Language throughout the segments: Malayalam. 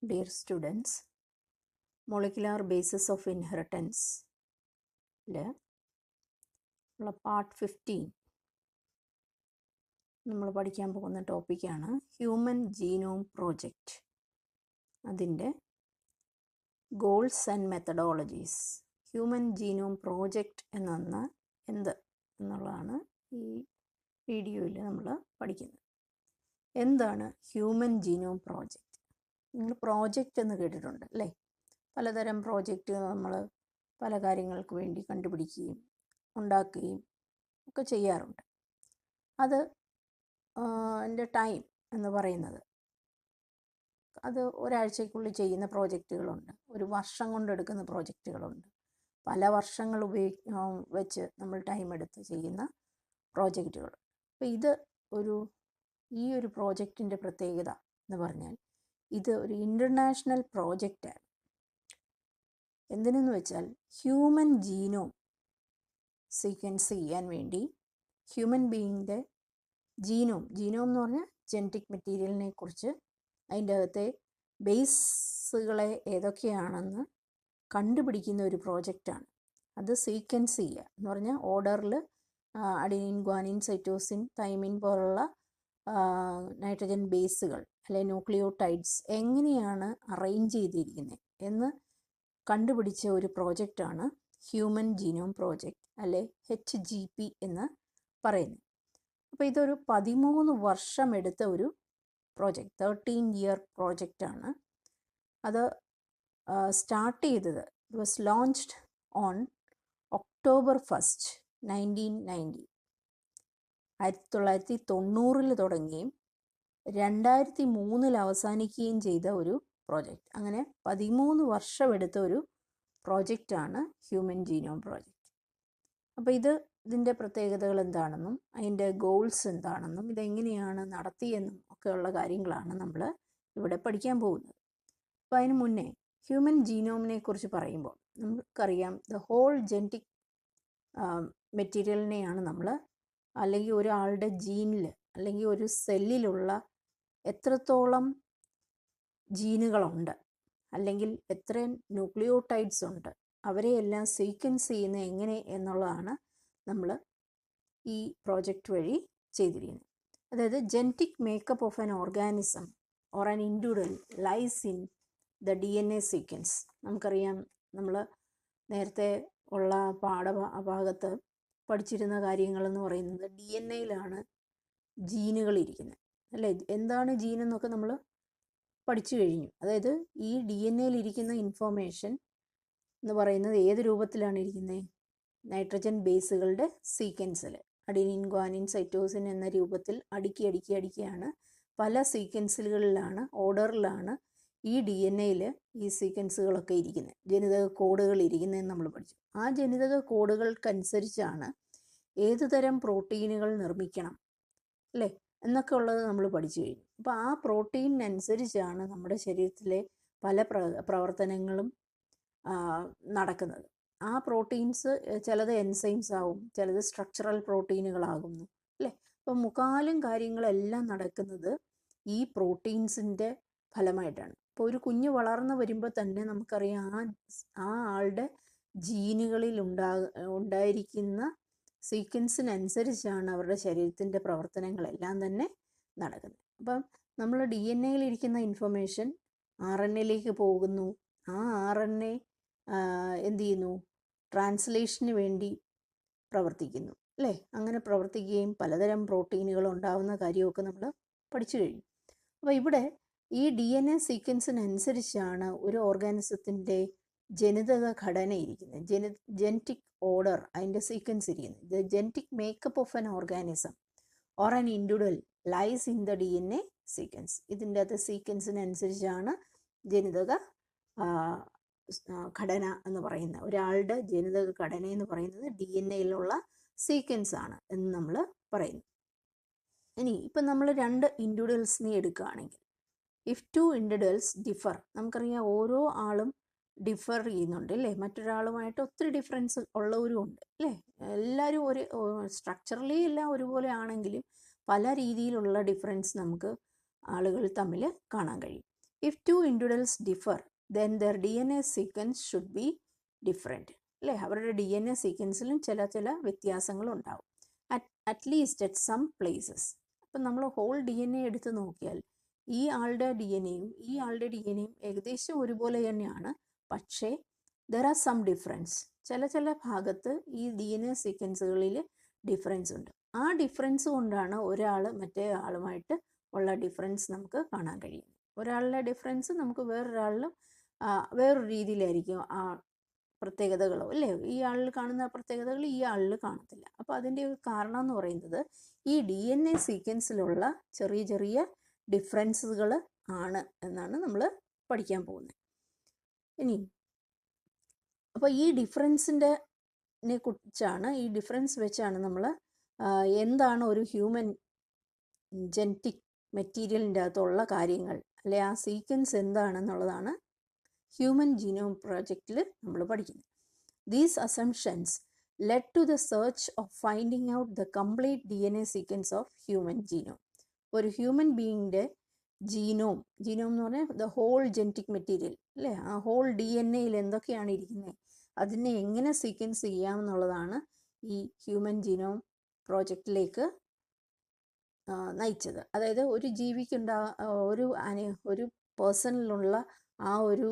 Dear students, molecular basis of inheritance part 15 നമ്മൾ പഠിക്കാൻ പോകുന്ന ടോപ്പിക്കാണ് ഹ്യൂമൻ ജീനോം പ്രോജക്റ്റ്. അതിൻ്റെ goals and methodologies. Human genome project എന്നുള്ളതാണ് ഈ വീഡിയോയിൽ നമ്മൾ പഠിക്കുന്നത്. എന്താണ് ഹ്യൂമൻ ജീനോം പ്രോജക്റ്റ്? നിങ്ങൾ പ്രോജക്റ്റ് എന്ന് കേട്ടിട്ടുണ്ട് അല്ലേ? പലതരം പ്രോജക്റ്റ് നമ്മൾ പല കാര്യങ്ങൾക്ക് വേണ്ടി കണ്ടുപിടിക്കുകയും ഉണ്ടാക്കുകയും ഒക്കെ ചെയ്യാറുണ്ട്. അത് എൻ്റെ ടൈം എന്ന് പറയുന്നത് അത് ഒരാഴ്ചയ്ക്കുള്ളിൽ ചെയ്യുന്ന പ്രോജക്റ്റുകളുണ്ട്, ഒരു വർഷം കൊണ്ടെടുക്കുന്ന പ്രോജക്റ്റുകളുണ്ട്, പല വർഷങ്ങൾ വെച്ച് നമ്മൾ ടൈം എടുത്ത് ചെയ്യുന്ന പ്രോജക്റ്റുകൾ. അപ്പോൾ ഈ ഒരു പ്രോജക്റ്റിൻ്റെ പ്രത്യേകത എന്ന് പറഞ്ഞാൽ ഇത് ഒരു ഇൻ്റർനാഷണൽ പ്രോജക്റ്റാണ്. എന്തിനെന്ന് വെച്ചാൽ ഹ്യൂമൻ ജീനോം സീക്വൻസ് ചെയ്യാൻ വേണ്ടി ഹ്യൂമൻ ബീയിങ്ങിൻ്റെ ജീനോം എന്ന് പറഞ്ഞാൽ ജനറ്റിക് മെറ്റീരിയലിനെ കുറിച്ച്, അതിൻ്റെ അകത്തെ ബേസുകളെ ഏതൊക്കെയാണെന്ന് കണ്ടുപിടിക്കുന്ന ഒരു പ്രോജക്റ്റാണ്. അത് സീക്വൻസ് ചെയ്യുക എന്ന് പറഞ്ഞാൽ ഓർഡറിൽ അഡിനിൻ, ഗ്വാനിൻ, സൈറ്റോസിൻ, തൈമിൻ പോലുള്ള നൈട്രജൻ ബേസുകൾ അല്ലെ ന്യൂക്ലിയോടൈഡ്സ് എങ്ങനെയാണ് അറേഞ്ച് ചെയ്തിരിക്കുന്നത് എന്ന് കണ്ടുപിടിച്ച ഒരു പ്രോജക്റ്റാണ് ഹ്യൂമൻ ജീനോം പ്രോജക്റ്റ് അല്ലെ HGP എന്ന് പറയുന്നത്. അപ്പോൾ ഇതൊരു 13 വർഷം എടുത്ത ഒരു പ്രോജക്റ്റ്, 13-year പ്രോജക്റ്റാണ്. അത് സ്റ്റാർട്ട് ചെയ്തത് was launched on October 1st, 1990. 1990 തുടങ്ങുകയും 2003 അവസാനിക്കുകയും ചെയ്ത ഒരു പ്രോജക്റ്റ്. അങ്ങനെ 13 വർഷം എടുത്ത ഒരു പ്രോജക്റ്റാണ് ഹ്യൂമൻ ജീനോം പ്രോജക്റ്റ്. അപ്പോൾ ഇതിൻ്റെ പ്രത്യേകതകൾ എന്താണെന്നും അതിൻ്റെ ഗോൾസ് എന്താണെന്നും ഇതെങ്ങനെയാണ് നടത്തിയെന്നും ഒക്കെയുള്ള കാര്യങ്ങളാണ് നമ്മൾ ഇവിടെ പഠിക്കാൻ പോകുന്നത്. അപ്പോൾ അതിന് മുന്നേ ഹ്യൂമൻ ജീനോമിനെ കുറിച്ച് പറയുമ്പോൾ നമുക്കറിയാം, ദ ഹോൾ ജനറ്റിക് മെറ്റീരിയലിനെയാണ് നമ്മൾ, അല്ലെങ്കിൽ ഒരാളുടെ ജീനിൽ അല്ലെങ്കിൽ ഒരു സെല്ലിലുള്ള എത്രത്തോളം ജീനുകളുണ്ട് അല്ലെങ്കിൽ എത്ര ന്യൂക്ലിയോടൈഡ്സ് ഉണ്ട്, അവരെയെല്ലാം സീക്വൻസ് ചെയ്യുന്നത് എങ്ങനെ എന്നുള്ളതാണ് നമ്മൾ ഈ പ്രോജക്റ്റ് വഴി ചെയ്തിരിക്കുന്നത്. അതായത് genetic makeup of an organism or an individual lies in the DNA sequence. നമുക്കറിയാം, നമ്മൾ നേരത്തെ ഉള്ള പാഠഭാഗത്ത് പഠിച്ചിരുന്ന കാര്യങ്ങളെന്ന് പറയുന്നത് DNA-യിലാണ് ജീനുകൾ ഇരിക്കുന്നത് അല്ലേ? എന്താണ് ജീൻ എന്നൊക്കെ നമ്മൾ പഠിച്ചു കഴിഞ്ഞു. അതായത് ഈ DNA-യിൽ ഇരിക്കുന്ന ഇൻഫോർമേഷൻ എന്ന് പറയുന്നത് ഏത് രൂപത്തിലാണ് ഇരിക്കുന്നത്? നൈട്രജൻ ബേസുകളുടെ സീക്വൻസിൽ അഡിനിൻ, ഗ്വാനിൻ, സൈറ്റോസിൻ എന്ന രൂപത്തിൽ അടുക്കിയാണ് പല സീക്വൻസുകളിലാണ്, ഓർഡറിലാണ് ഈ DNA-യിൽ ഈ സീക്വൻസുകളൊക്കെ ഇരിക്കുന്നത്, ജനിതക കോഡുകൾ ഇരിക്കുന്നതെന്ന് നമ്മൾ പഠിച്ചു. ആ ജനിതക കോഡുകൾക്കനുസരിച്ചാണ് ഏതു തരം പ്രോട്ടീനുകൾ നിർമ്മിക്കണം അല്ലേ എന്നൊക്കെ ഉള്ളത് നമ്മൾ പഠിച്ചു കഴിഞ്ഞു. അപ്പോൾ ആ പ്രോട്ടീനനുസരിച്ചാണ് നമ്മുടെ ശരീരത്തിലെ പല പ്രവർത്തനങ്ങളും നടക്കുന്നത്. ആ പ്രോട്ടീൻസ് ചിലത് എൻസൈംസ് ആവും, ചിലത് സ്ട്രക്ചറൽ പ്രോട്ടീനുകളാകുന്നു അല്ലേ? അപ്പോൾ മുക്കാലും കാര്യങ്ങളെല്ലാം നടക്കുന്നത് ഈ പ്രോട്ടീൻസിൻ്റെ ഫലമായിട്ടാണ്. ഇപ്പോൾ ഒരു കുഞ്ഞ് വളർന്നു വരുമ്പോൾ തന്നെ നമുക്കറിയാം ആ ആളുടെ ജീനുകളിൽ ഉണ്ടായിരിക്കുന്ന സീക്വൻസിനനുസരിച്ചാണ് അവരുടെ ശരീരത്തിൻ്റെ പ്രവർത്തനങ്ങളെല്ലാം തന്നെ നടക്കുന്നത്. അപ്പം നമ്മൾ DNA-യിൽ ഇരിക്കുന്ന ഇൻഫർമേഷൻ RNA-യിലേക്ക് പോകുന്നു. ആ RNA എന്ത് ചെയ്യുന്നു? ട്രാൻസ്ലേഷന് വേണ്ടി പ്രവർത്തിക്കുന്നു അല്ലേ? അങ്ങനെ പ്രവർത്തിക്കുകയും പലതരം പ്രോട്ടീനുകൾ ഉണ്ടാകുന്ന കാര്യമൊക്കെ നമ്മൾ പഠിച്ചു കഴിഞ്ഞു. അപ്പോൾ ഇവിടെ ഈ DNA സീക്വൻസിനനുസരിച്ചാണ് ഒരു ഓർഗാനിസത്തിൻ്റെ ജനിതക ഘടന ഇരിക്കുന്നത്, ജനറ്റിക് ഓർഡർ, അതിൻ്റെ സീക്വൻസ് ഇരിക്കുന്നത്. The genetic makeup of an organism or an individual lies in the DNA sequence. ഇതിൻ്റെ അകത്ത് സീക്വൻസിനനുസരിച്ചാണ് ജനിതക ഘടന എന്ന് പറയുന്നത്. ഒരാളുടെ ജനിതക ഘടന എന്ന് പറയുന്നത് DNA-യിലുള്ള സീക്വൻസ് ആണ് എന്ന് നമ്മൾ പറയുന്നു. ഇനി ഇപ്പം നമ്മൾ 2 ഇൻഡിവിജ്വൽസിനെ എടുക്കുകയാണെങ്കിൽ, ഇഫ് 2 ഇൻഡിവിജ്വൽസ് ഡിഫർ, നമുക്കറിയാം ഓരോ ആളും ഡിഫർ ചെയ്യുന്നുണ്ട് അല്ലേ? മറ്റൊരാളുമായിട്ട് ഒത്തിരി ഡിഫറൻസ് ഉള്ളവരും ഉണ്ട് അല്ലേ? എല്ലാവരും ഒരു സ്ട്രക്ചറലി എല്ലാം ഒരുപോലെ ആണെങ്കിലും പല രീതിയിലുള്ള ഡിഫറൻസ് നമുക്ക് ആളുകൾ തമ്മിൽ കാണാൻ കഴിയും. If two individuals differ then their DNA sequence should be different. അല്ലേ, അവരുടെ DNA സീക്വൻസിലും ചില വ്യത്യാസങ്ങളുണ്ടാവും. At least at some places. അപ്പം നമ്മൾ ഹോൾ DNA എടുത്ത് നോക്കിയാൽ ഈ ആളുടെ DNAയും ഈ ആളുടെ DNAയും ഏകദേശം ഒരുപോലെ തന്നെയാണ്. പക്ഷേ ദർ ആർ സം ഡിഫറൻസ്. ചില ഭാഗത്ത് ഈ DNA സീക്വൻസുകളിൽ ഡിഫറൻസ് ഉണ്ട്. ആ ഡിഫറൻസ് കൊണ്ടാണ് ഒരാൾ മറ്റേ ആളുമായിട്ട് ഉള്ള ഡിഫറൻസ് നമുക്ക് കാണാൻ കഴിയുന്നത്. ഒരാളുടെ ഡിഫറൻസ് നമുക്ക് വേറൊരാളിലും വേറൊരു രീതിയിലായിരിക്കും ആ പ്രത്യേകതകളോ, അല്ലേ, ഈ ആളിൽ കാണുന്ന പ്രത്യേകതകൾ ഈ ആളിൽ കാണത്തില്ല. അപ്പോൾ അതിൻ്റെ ഒരു കാരണം എന്ന് പറയുന്നത് ഈ DNA സീക്വൻസിലുള്ള ചെറിയ ഡിഫറൻസുകൾ ആണ് എന്നാണ് നമ്മൾ പഠിക്കാൻ പോകുന്നത്. ഇനി അപ്പോൾ ഈ ഡിഫറൻസിനെ കുറിച്ചാണ്, ഈ ഡിഫറൻസ് വെച്ചാണ് നമ്മൾ എന്താണ് ഒരു ഹ്യൂമൻ ജനറ്റിക് മെറ്റീരിയലിൻ്റെ അകത്തുള്ള കാര്യങ്ങൾ, അല്ലെ ആ സീക്വൻസ് എന്താണെന്നുള്ളതാണ് ഹ്യൂമൻ ജീനോം പ്രോജക്റ്റിൽ നമ്മൾ പഠിക്കുന്നത്. These assumptions led to the search of finding out the complete DNA sequence of human genome. ഒരു ഹ്യൂമൻ ബീയിങ്ങിൻ്റെ ജീനോം എന്ന് പറഞ്ഞാൽ ദ ഹോൾ ജനറ്റിക് മെറ്റീരിയൽ, അല്ലേ, ആ ഹോൾ DNAയിൽ എന്തൊക്കെയാണ് ഇരിക്കുന്നത്, അതിനെ എങ്ങനെ സീക്വൻസ് ചെയ്യാമെന്നുള്ളതാണ് ഈ ഹ്യൂമൻ ജീനോം പ്രോജക്റ്റിലേക്ക് നയിച്ചത്. അതായത് ഒരു ഒരു പേഴ്സണിലുള്ള ആ ഒരു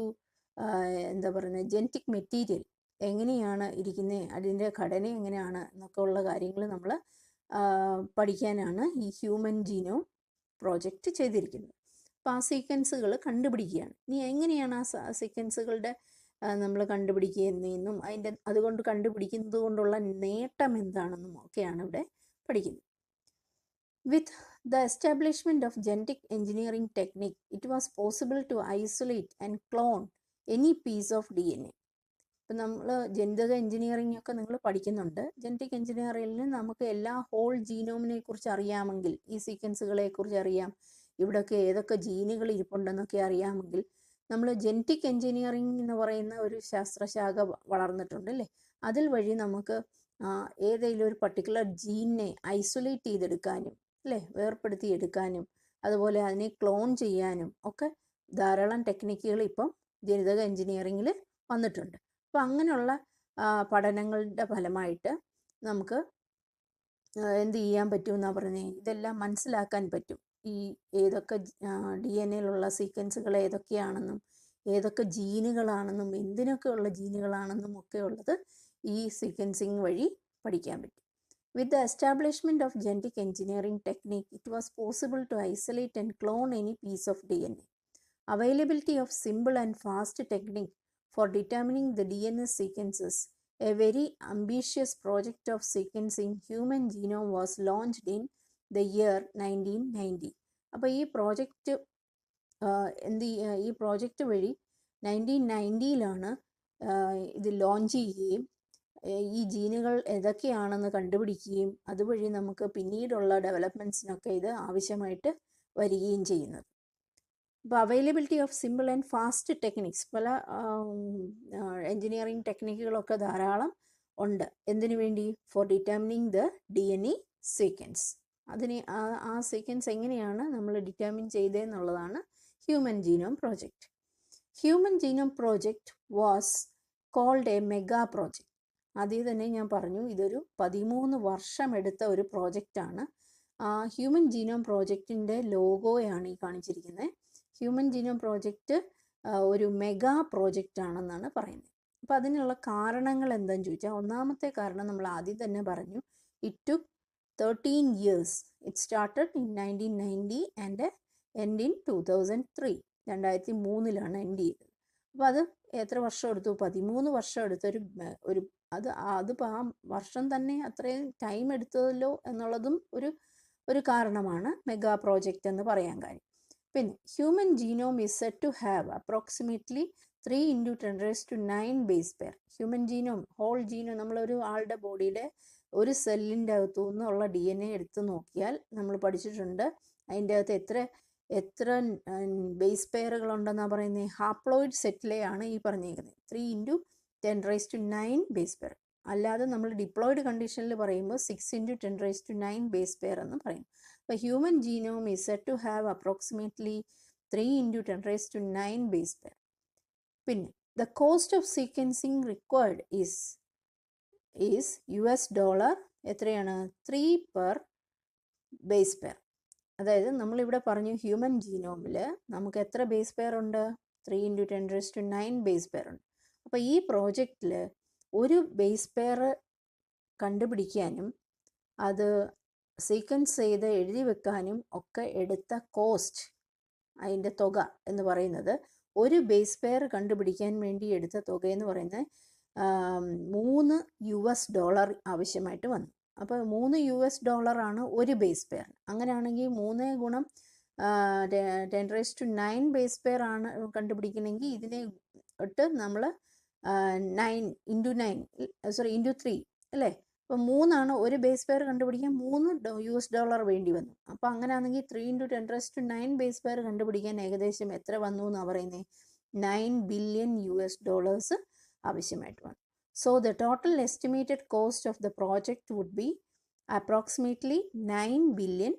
എന്താ പറയുന്നത് ജനറ്റിക് മെറ്റീരിയൽ എങ്ങനെയാണ് ഇരിക്കുന്നത്, അതിൻ്റെ ഘടന എങ്ങനെയാണ് എന്നൊക്കെ ഉള്ള കാര്യങ്ങൾ നമ്മൾ പഠിക്കാനാണ് ഈ ഹ്യൂമൻ ജീനോം പ്രോജക്റ്റ് ചെയ്തിരിക്കുന്നത്. അപ്പോൾ ആ സീക്വൻസുകൾ കണ്ടുപിടിക്കുകയാണ്. ഇനി എങ്ങനെയാണ് ആ സീക്വൻസുകളുടെ നമ്മൾ കണ്ടുപിടിക്കുന്നതെന്നും അതുകൊണ്ട് കണ്ടുപിടിക്കുന്നത് കൊണ്ടുള്ള നേട്ടം എന്താണെന്നും ഒക്കെയാണ് ഇവിടെ പഠിക്കുന്നത്. With the establishment of genetic engineering technique it was possible to isolate and clone any piece of DNA. ഇപ്പം നമ്മൾ ജനിതക എഞ്ചിനീയറിംഗ് ഒക്കെ നിങ്ങൾ പഠിക്കുന്നുണ്ട്. ജനറ്റിക് എഞ്ചിനീയറിംഗിൽ നമുക്ക് എല്ലാ ഹോൾ ജീനോമിനെ കുറിച്ച് അറിയാമെങ്കിൽ, ഈ സീക്വൻസുകളെ കുറിച്ച് അറിയാം, ഇവിടെയൊക്കെ ഏതൊക്കെ ജീനുകൾ ഇരിപ്പുണ്ടെന്നൊക്കെ അറിയാമെങ്കിൽ, നമ്മൾ ജനറ്റിക് എഞ്ചിനീയറിംഗ് എന്ന് പറയുന്ന ഒരു ശാസ്ത്രശാഖ വളർന്നിട്ടുണ്ട്, അല്ലേ. അതിൽ വഴി നമുക്ക് ഏതെങ്കിലും ഒരു പർട്ടിക്കുലർ ജീനിനെ ഐസൊലേറ്റ് ചെയ്തെടുക്കാനും, അല്ലേ, വേർപ്പെടുത്തി എടുക്കാനും, അതുപോലെ അതിനെ ക്ലോൺ ചെയ്യാനും ഒക്കെ ധാരാളം ടെക്നിക്കുകൾ ഇപ്പം ജനിതക എഞ്ചിനീയറിംഗിൽ വന്നിട്ടുണ്ട്. അപ്പോൾ അങ്ങനെയുള്ള പഠനങ്ങളുടെ ഫലമായിട്ട് നമുക്ക് എന്ത് ചെയ്യാൻ പറ്റുമെന്നാണ് പറഞ്ഞത്, ഇതെല്ലാം മനസ്സിലാക്കാൻ പറ്റും. ഈ ഏതൊക്കെ DNAയിലുള്ള സീക്വൻസുകൾ ഏതൊക്കെയാണെന്നും ഏതൊക്കെ ജീനുകളാണെന്നും എന്തിനൊക്കെയുള്ള ജീനുകളാണെന്നും ഒക്കെ ഉള്ളത് ഈ സീക്വൻസിങ് വഴി പഠിക്കാൻ പറ്റും. With the establishment of genetic engineering technique it was possible to isolate and clone any piece of DNA. Availability of simple and fast technique for determining the DNA sequences, a very ambitious project of sequencing human genome was launched in the year 1990. അപ്പോൾ ഈ പ്രോജക്റ്റ് വഴി 1990 ഇത് ലോഞ്ച് ചെയ്യുകയും ഈ ജീനുകൾ ഏതൊക്കെയാണെന്ന് കണ്ടുപിടിക്കുകയും അതുവഴി നമുക്ക് പിന്നീടുള്ള ഡെവലപ്മെൻറ്റ്സിനൊക്കെ ഇത് ആവശ്യമായിട്ട് വരികയും ചെയ്യുന്നത്. അപ്പോൾ availability of simple and fast techniques, പല എൻജിനീയറിംഗ് ടെക്നിക്കുകളൊക്കെ ധാരാളം ഉണ്ട്. എന്തിനു വേണ്ടി? For determining the DNA sequence. അതിനെ ആ സീക്വൻസ് എങ്ങനെയാണ് നമ്മൾ ഡിറ്റർമിൻ ചെയ്തതെന്നുള്ളതാണ് human genome project. Human genome project was called a mega project. ആദ്യം തന്നെ ഞാൻ പറഞ്ഞു, ഇതൊരു 13 വർഷം എടുത്ത ഒരു പ്രോജക്റ്റാണ്. ഹ്യൂമൻ ജീനോം പ്രോജക്റ്റിൻ്റെ ലോഗോയാണ് ഈ കാണിച്ചിരിക്കുന്നത്. ഹ്യൂമൻ ജീനോം പ്രോജക്റ്റ് ഒരു മെഗാ പ്രോജക്റ്റ് ആണെന്നാണ് പറയുന്നത്. അപ്പോൾ അതിനുള്ള കാരണങ്ങൾ എന്താണെന്ന് ചോദിച്ചാൽ, ഒന്നാമത്തെ കാരണം നമ്മൾ ആദ്യം തന്നെ പറഞ്ഞു, it took 13 years. It started in 1990 and end in 2003. 2003 end ചെയ്തത്. അപ്പോൾ അത് എത്ര വർഷം എടുത്തു? 13 വർഷം എടുത്തൊരു അതിപ്പോൾ ആ വർഷം തന്നെ അത്രയും ടൈം എടുത്തതല്ലോ എന്നുള്ളതും ഒരു കാരണമാണ് മെഗാ പ്രോജക്റ്റ് എന്ന് പറയാൻ കാര്യം. പിന്നെ human genome is set to have approximately 3 × 10⁹ base pair. Human genome, whole genome, നമ്മളൊരു ആളുടെ ബോഡിയുടെ ഒരു സെല്ലിൻ്റെ അകത്തു നിന്നുള്ള DNA എടുത്ത് നോക്കിയാൽ നമ്മൾ പഠിച്ചിട്ടുണ്ട്, അതിൻ്റെ അകത്ത് എത്ര ബേസ് പെയറുകളുണ്ടെന്നാണ് പറയുന്നത്. ഹാപ്ലോയിഡ് സെറ്റിലെയാണ് ഈ പറഞ്ഞിരിക്കുന്നത് 3 × 10⁹ ബേസ് പെയർ. അല്ലാതെ നമ്മൾ ഡിപ്ലോയിഡ് കണ്ടീഷനിൽ പറയുമ്പോൾ 6 × 10⁹ ബേസ് പെയർ എന്ന് പറയും. അപ്പോൾ human genome is set to have approximately 3 × 10⁹ base pair. പിന്നെ the cost of sequencing required is $, എത്രയാണ് 3 per ബേസ് പെയർ. അതായത് നമ്മളിവിടെ പറഞ്ഞു ഹ്യൂമൻ ജീനോമിൽ നമുക്ക് എത്ര ബേസ് പെയർ ഉണ്ട്? 3 × 10⁹ ബേസ് പെയർ ഉണ്ട്. അപ്പോൾ ഈ പ്രോജക്റ്റിൽ ഒരു ബേസ് പെയർ കണ്ടുപിടിക്കാനും അത് സീക്വൻസ് ചെയ്ത് എഴുതി വെക്കാനും ഒക്കെ എടുത്ത കോസ്റ്റ്, അതിൻ്റെ തുക എന്ന് പറയുന്നത്, ഒരു ബേസ് പെയർ കണ്ടുപിടിക്കാൻ വേണ്ടി എടുത്ത തുക എന്ന് പറയുന്നത് $3 ആവശ്യമായിട്ട് വന്നു. അപ്പോൾ $3 ഒരു ബേസ് പെയർ. അങ്ങനെയാണെങ്കിൽ 3 × 10⁹ ബേസ് പെയർ ആണ് കണ്ടുപിടിക്കണമെങ്കിൽ ഇതിനെ ഇട്ട് നമ്മൾ 9 × 3 അല്ലേ? അപ്പോൾ 3 ഒരു ബേസ് പെയർ കണ്ടുപിടിക്കാൻ $3 വേണ്ടി വന്നു. അപ്പോൾ അങ്ങനെയാണെങ്കിൽ 3 × 10⁹ ബേസ് പെയർ കണ്ടുപിടിക്കാൻ ഏകദേശം എത്ര വന്നു എന്നാണ് പറയുന്നത്? $9 billion ആവശ്യമായിട്ട് വന്നു. So the total estimated cost of the project would be approximately $9 billion.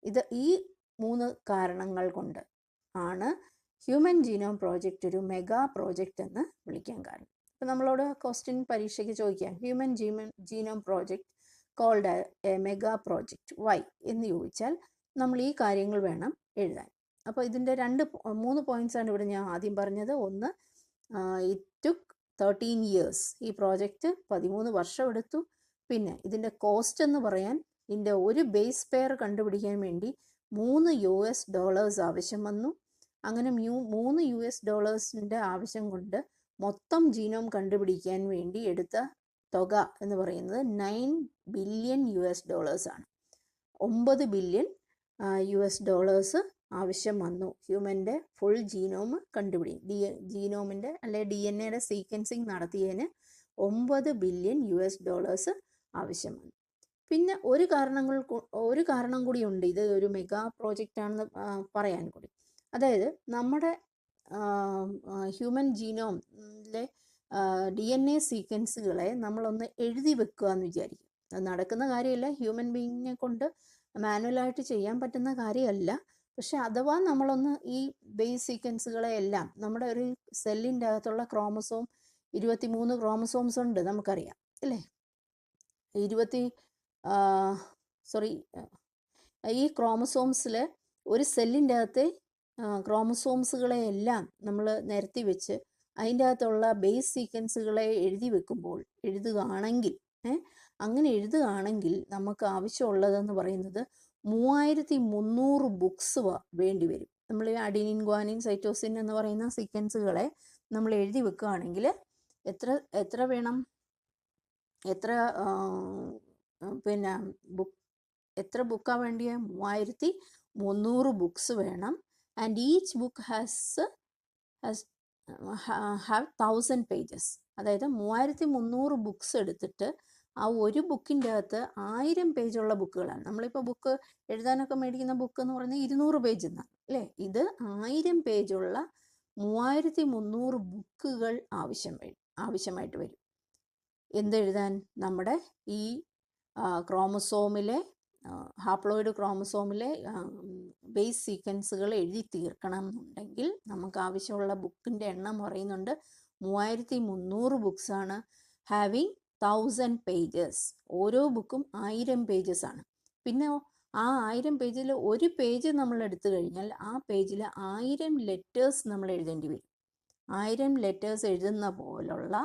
ഇത് ഈ 3 കാരണങ്ങൾ കൊണ്ട് ആണ് ഹ്യൂമൻ ജീനോം പ്രോജക്റ്റ് ഒരു മെഗാ പ്രോജക്റ്റ് എന്ന് വിളിക്കാൻ കാരണം. അപ്പോൾ നമ്മളോട് ക്വസ്റ്റ്യൻ പരീക്ഷയ്ക്ക് ചോദിക്കാം, human genome project called a mega project why എന്ന് ചോദിച്ചാൽ നമ്മൾ ഈ കാര്യങ്ങൾ വേണം എഴുതാൻ. അപ്പോൾ ഇതിൻ്റെ 3 പോയിൻറ്റ്സാണ് ഇവിടെ ഞാൻ ആദ്യം പറഞ്ഞത്. ഒന്ന്, ഇറ്റ് ടുക്ക് 13 years. ഈ പ്രോജക്റ്റ് 13 വർഷം എടുത്തു. പിന്നെ ഇതിൻ്റെ കോസ്റ്റ് എന്ന് പറയാൻ, ഇതിൻ്റെ ഒരു ബേസ് പെയർ കണ്ടുപിടിക്കാൻ വേണ്ടി $3 ആവശ്യം വന്നു. അങ്ങനെ $3 ആവശ്യം കൊണ്ട് മൊത്തം ജീനോം കണ്ടുപിടിക്കാൻ വേണ്ടി എടുത്ത തുക എന്ന് പറയുന്നത് $9 billion ആണ്. $9 billion ആവശ്യം വന്നു ഹ്യൂമൻ്റെ ഫുൾ ജീനോം ജീനോമിൻ്റെ അല്ലെ DNA സീക്വൻസിങ് നടത്തിയതിന് $9 billion ആവശ്യം വന്നു. പിന്നെ ഒരു കാരണം കൂടിയുണ്ട് ഇത് ഒരു മെഗാ പ്രോജക്റ്റ് ആണെന്ന് പറയാൻ കൂടി. അതായത് നമ്മുടെ ഹ്യൂമൻ ജീനോമിലെ DNA സീക്വൻസുകളെ നമ്മളൊന്ന് എഴുതി വെക്കുക എന്ന് വിചാരിക്കും. അത് നടക്കുന്ന കാര്യമല്ല, ഹ്യൂമൻ ബീയിങ്ങിനെ കൊണ്ട് മാനുവലായിട്ട് ചെയ്യാൻ പറ്റുന്ന കാര്യമല്ല. പക്ഷെ അഥവാ നമ്മളൊന്ന് ഈ ബേസ് സീക്വൻസുകളെ എല്ലാം, നമ്മുടെ ഒരു സെല്ലിൻ്റെ അകത്തുള്ള 23 ക്രോമസോംസ് ഉണ്ട് നമുക്കറിയാം അല്ലേ? ഈ ക്രോമസോംസിൽ ഒരു സെല്ലിൻ്റെ അകത്തെ ക്രോമസോംസുകളെ എല്ലാം നമ്മൾ നിരത്തി വെച്ച് അതിൻ്റെ അകത്തുള്ള ബേസ് സീക്വൻസുകളെ അങ്ങനെ എഴുതുകയാണെങ്കിൽ നമുക്ക് ആവശ്യമുള്ളതെന്ന് പറയുന്നത് 3300 ബുക്സ് വേണ്ടി വരും. നമ്മൾ അഡിനിൻ, ഗ്വാനിൻ, സൈറ്റോസിൻ എന്ന് പറയുന്ന സീക്വൻസുകളെ നമ്മൾ എഴുതി വെക്കുകയാണെങ്കിൽ എത്ര വേണം? എത്ര ബുക്കാണ് വേണ്ടിയത്? 3300 ബുക്സ് വേണം. And each book have 1000 pages. അതായത് 3300 ബുക്സ് എടുത്തിട്ട് ആ ഒരു ബുക്കിൻ്റെ അകത്ത് 1000 പേജുള്ള ബുക്കുകളാണ്. നമ്മളിപ്പോൾ ബുക്ക് എഴുതാനൊക്കെ മേടിക്കുന്ന ബുക്ക് എന്ന് പറയുന്നത് 200 പേജ് എന്നാണ് അല്ലേ? ഇത് 1000 പേജുള്ള 3300 ബുക്കുകൾ ആവശ്യമായിട്ട് വരും. എന്തെഴുതാൻ? നമ്മുടെ ഈ ക്രോമസോമിലെ ഹാപ്ലോയിഡ് ക്രോമസോമിലെ ബേസ് സീക്വൻസുകൾ എഴുതി തീർക്കണം എന്നുണ്ടെങ്കിൽ നമുക്ക് ആവശ്യമുള്ള ബുക്കിൻ്റെ എണ്ണം പറയുന്നുണ്ട് 3300 ബുക്സാണ്. Having 1000 pages. ഓരോ ബുക്കും 1000 പേജസ് ആണ്. പിന്നെ ആ 1000 പേജിൽ ഒരു പേജ് നമ്മൾ എടുത്തു കഴിഞ്ഞാൽ ആ പേജിൽ 1000 ലെറ്റേഴ്സ് നമ്മൾ എഴുതേണ്ടി വരും. 1000 ലെറ്റേഴ്സ് എഴുതുന്ന പോലുള്ള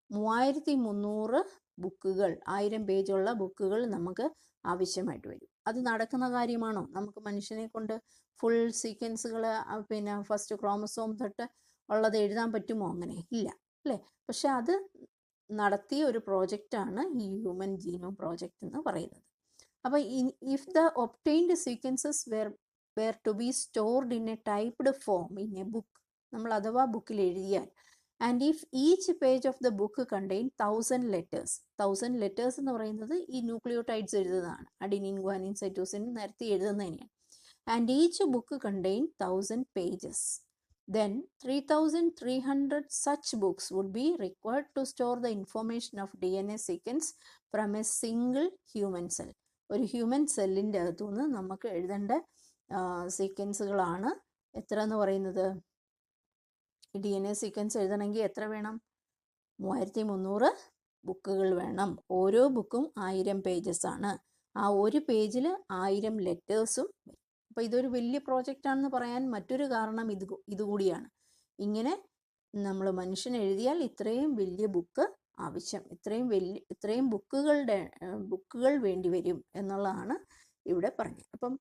3300 ബുക്കുകൾ, 1000 പേജുള്ള ബുക്കുകൾ നമുക്ക് ആവശ്യമായിട്ട് വരും. അത് നടക്കുന്ന കാര്യമാണോ? നമുക്ക് മനുഷ്യനെ കൊണ്ട് ഫുൾ സീക്വൻസുകൾ പിന്നെ ഫസ്റ്റ് ക്രോമസോം തൊട്ട് ഉള്ളത് എഴുതാൻ പറ്റുമോ? അങ്ങനെ ഇല്ല അല്ലേ? പക്ഷെ അത് നടത്തിയ ഒരു പ്രോജക്റ്റാണ് ഈ ഹ്യൂമൻ ജീനോം പ്രോജക്റ്റ് എന്ന് പറയുന്നത്. അപ്പോൾ if the obtained sequences were to be stored in a typed form in a book, നമ്മൾ അഥവാ ബുക്കിൽ എഴുതിയാൽ, and if each page of the book contain 1000 letters. 1000 letters എന്ന് പറയുന്നത് ഈ ന്യൂക്ലിയോടൈഡ്സ് എഴുതുന്നതാണ്. അഡിനിൻ, ഗ്വാനിൻ, സൈറ്റോസിൻ നിരത്തി എഴുതുന്നതിനെയാണ്. And each book contain 1000 pages. Then 3300 such books would be required to store the information of DNA sequence from a single human cell. ഒരു ഹ്യൂമൻ സെല്ലിൻ്റെ അകത്തുനിന്ന് നമുക്ക് എഴുതേണ്ട സീക്വൻസുകളാണ് എത്ര എന്ന് പറയുന്നത്. ഡി എൻ എ സീക്വൻസ് എഴുതണമെങ്കിൽ എത്ര വേണം? 3300 ബുക്കുകൾ വേണം. ഓരോ ബുക്കും 1000 പേജസ് ആണ്. ആ ഒരു പേജിൽ 1000 ലെറ്റേഴ്സും. അപ്പോൾ ഇതൊരു വലിയ പ്രോജക്റ്റാണെന്ന് പറയാൻ മറ്റൊരു കാരണം ഇതുകൂടിയാണ്. ഇങ്ങനെ നമ്മൾ മനുഷ്യൻ എഴുതിയാൽ ഇത്രയും വലിയ ബുക്ക് ആവശ്യം, ഇത്രയും ബുക്കുകൾ വേണ്ടി വരും എന്നുള്ളതാണ് ഇവിടെ പറഞ്ഞത്. അപ്പം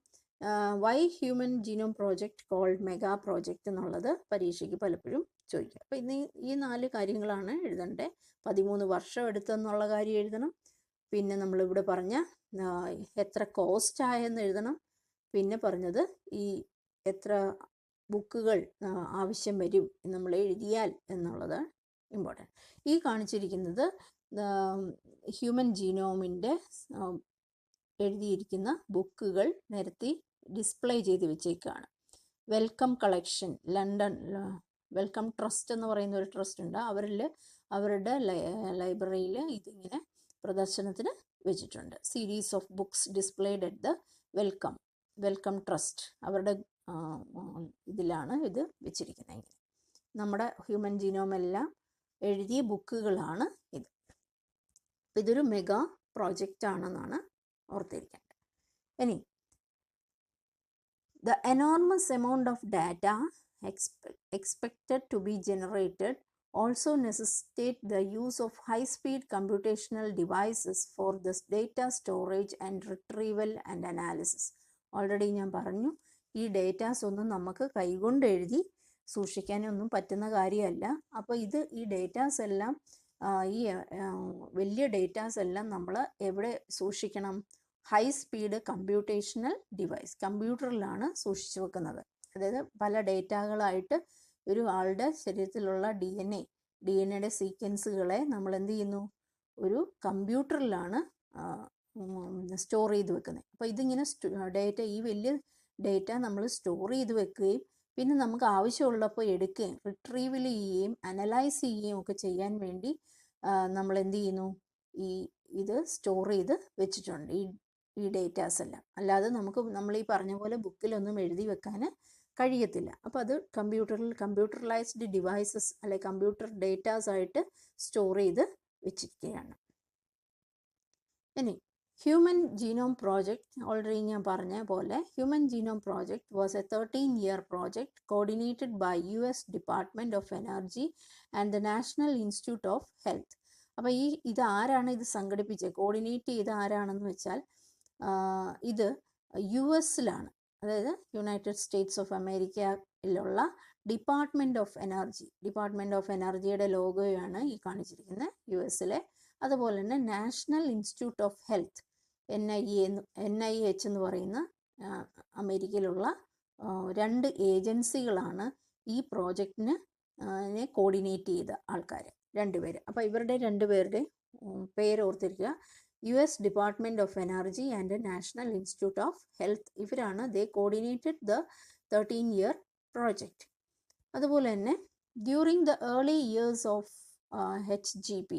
why human genome project called mega project എന്നുള്ളത് പരീക്ഷയ്ക്ക് പലപ്പോഴും ചോദിക്കുക. അപ്പോൾ ഇന്ന് ഈ 4 കാര്യങ്ങളാണ് എഴുതേണ്ടത്. 13 വർഷം എടുത്തെന്നുള്ള കാര്യം എഴുതണം. പിന്നെ നമ്മളിവിടെ പറഞ്ഞ എത്ര കോസ്റ്റ് ആയെന്ന് എഴുതണം. പിന്നെ പറഞ്ഞത് ഈ എത്ര ബുക്കുകൾ ആവശ്യം വരും നമ്മൾ എഴുതിയാൽ എന്നുള്ളത് ഇമ്പോർട്ടൻറ്റ്. ഈ കാണിച്ചിരിക്കുന്നത് ഹ്യൂമൻ ജീനോമിൻ്റെ എഴുതിയിരിക്കുന്ന ബുക്കുകൾ നിരത്തി ഡിസ്പ്ലേ ചെയ്ത് വെച്ചേക്കാണ്. Welcome collection, London welcome trust എന്ന് പറയുന്ന ഒരു ട്രസ്റ്റ് ഉണ്ട്. അവരുടെ ലൈബ്രറിയിൽ ഇതിങ്ങനെ പ്രദർശനത്തിന് വെച്ചിട്ടുണ്ട്. Series of books displayed at the welcome trust, അവരുടെ ഇതിലാണ് ഇത് വെച്ചിരിക്കുന്നത്. നമ്മുടെ ഹ്യൂമൻ ജീനോം എല്ലാം എഴുതിയ ബുക്കുകളാണ് ഇത്. അപ്പം ഇതൊരു മെഗാ പ്രോജക്റ്റ് ആണെന്നാണ് ഓർത്തിരിക്കേണ്ടത്. ഇനി the enormous amount of data expected to be generated also necessitate the use of high-speed computational devices for this data storage and retrieval and analysis. Already ഞാൻ പറഞ്ഞു, ഈ ഡേറ്റാസ് ഒന്നും നമുക്ക് കൈകൊണ്ട് എഴുതി സൂക്ഷിക്കാനൊന്നും പറ്റുന്ന കാര്യമല്ല. അപ്പോൾ ഈ ഡേറ്റാസ് എല്ലാം ഈ വലിയ ഡേറ്റാസ് എല്ലാം നമ്മൾ എവിടെ സൂക്ഷിക്കണം? ഹൈ സ്പീഡ് കമ്പ്യൂട്ടേഷണൽ ഡിവൈസ്, കമ്പ്യൂട്ടറിലാണ് സൂക്ഷിച്ചു വെക്കുന്നത്. അതായത് പല ഡേറ്റകളായിട്ട് ഒരു ആളുടെ ശരീരത്തിലുള്ള ഡി എൻ എയുടെ സീക്വൻസുകളെ നമ്മൾ എന്ത് ചെയ്യുന്നു? ഒരു കമ്പ്യൂട്ടറിലാണ് സ്റ്റോർ ചെയ്ത് വെക്കുന്നത്. അപ്പോൾ ഇതിങ്ങനെ ഈ വലിയ ഡേറ്റ നമ്മൾ സ്റ്റോർ ചെയ്ത് വെക്കുകയും പിന്നെ നമുക്ക് ആവശ്യമുള്ളപ്പോൾ എടുക്കുകയും റിട്രീവൽ ചെയ്യുകയും അനലൈസ് ചെയ്യുകയും ഒക്കെ ചെയ്യാൻ വേണ്ടി നമ്മൾ എന്ത് ചെയ്യുന്നു? ഇത് സ്റ്റോർ ചെയ്ത് വെച്ചിട്ടുണ്ട് ഈ ഡേറ്റാസ് എല്ലാം. അല്ലാതെ നമ്മൾ ഈ പറഞ്ഞ പോലെ ബുക്കിലൊന്നും എഴുതി വെക്കാൻ കഴിയത്തില്ല. അപ്പോൾ അത് കമ്പ്യൂട്ടറലൈസ്ഡ് ഡിവൈസസ് അല്ലെ കമ്പ്യൂട്ടർ ഡേറ്റാസ് ആയിട്ട് സ്റ്റോർ ചെയ്ത് വെച്ചിരിക്കുകയാണ്. ഇനി ഹ്യൂമൻ ജീനോം പ്രോജക്റ്റ്, ഓൾറെഡി ഞാൻ പറഞ്ഞ പോലെ human genome project was a 13-year project coordinated by US department of energy and the national institute of health. അപ്പോൾ ഇത് ആരാണ് ഇത് സംഘടിപ്പിച്ചത്, കോർഡിനേറ്റ് ചെയ്ത് ആരാണെന്ന് വെച്ചാൽ ഇത് US-ലാണ്, അതായത് യുണൈറ്റഡ് സ്റ്റേറ്റ്സ് ഓഫ് അമേരിക്കയിലുള്ള ഡിപ്പാർട്ട്മെൻറ്റ് ഓഫ് എനർജിയുടെ ലോഗോയാണ് ഈ കാണിച്ചിരിക്കുന്നത് US-ലെ. അതുപോലെ തന്നെ national institute of health NIH എന്ന് പറയുന്ന അമേരിക്കയിലുള്ള 2 ഏജൻസികളാണ് ഈ പ്രോജക്റ്റിനെ കോർഡിനേറ്റ് ചെയ്ത ആൾക്കാർ, 2 പേര്. അപ്പോൾ ഇവരുടെ 2 പേരുടെ പേര് ഓർത്തിരിക്കുക. US department of energy and national institute of health, ഇവരാണ് കോർഡിനേറ്റഡ് ദ 13-year പ്രോജക്റ്റ്. അതുപോലെ തന്നെ during the early years of HGP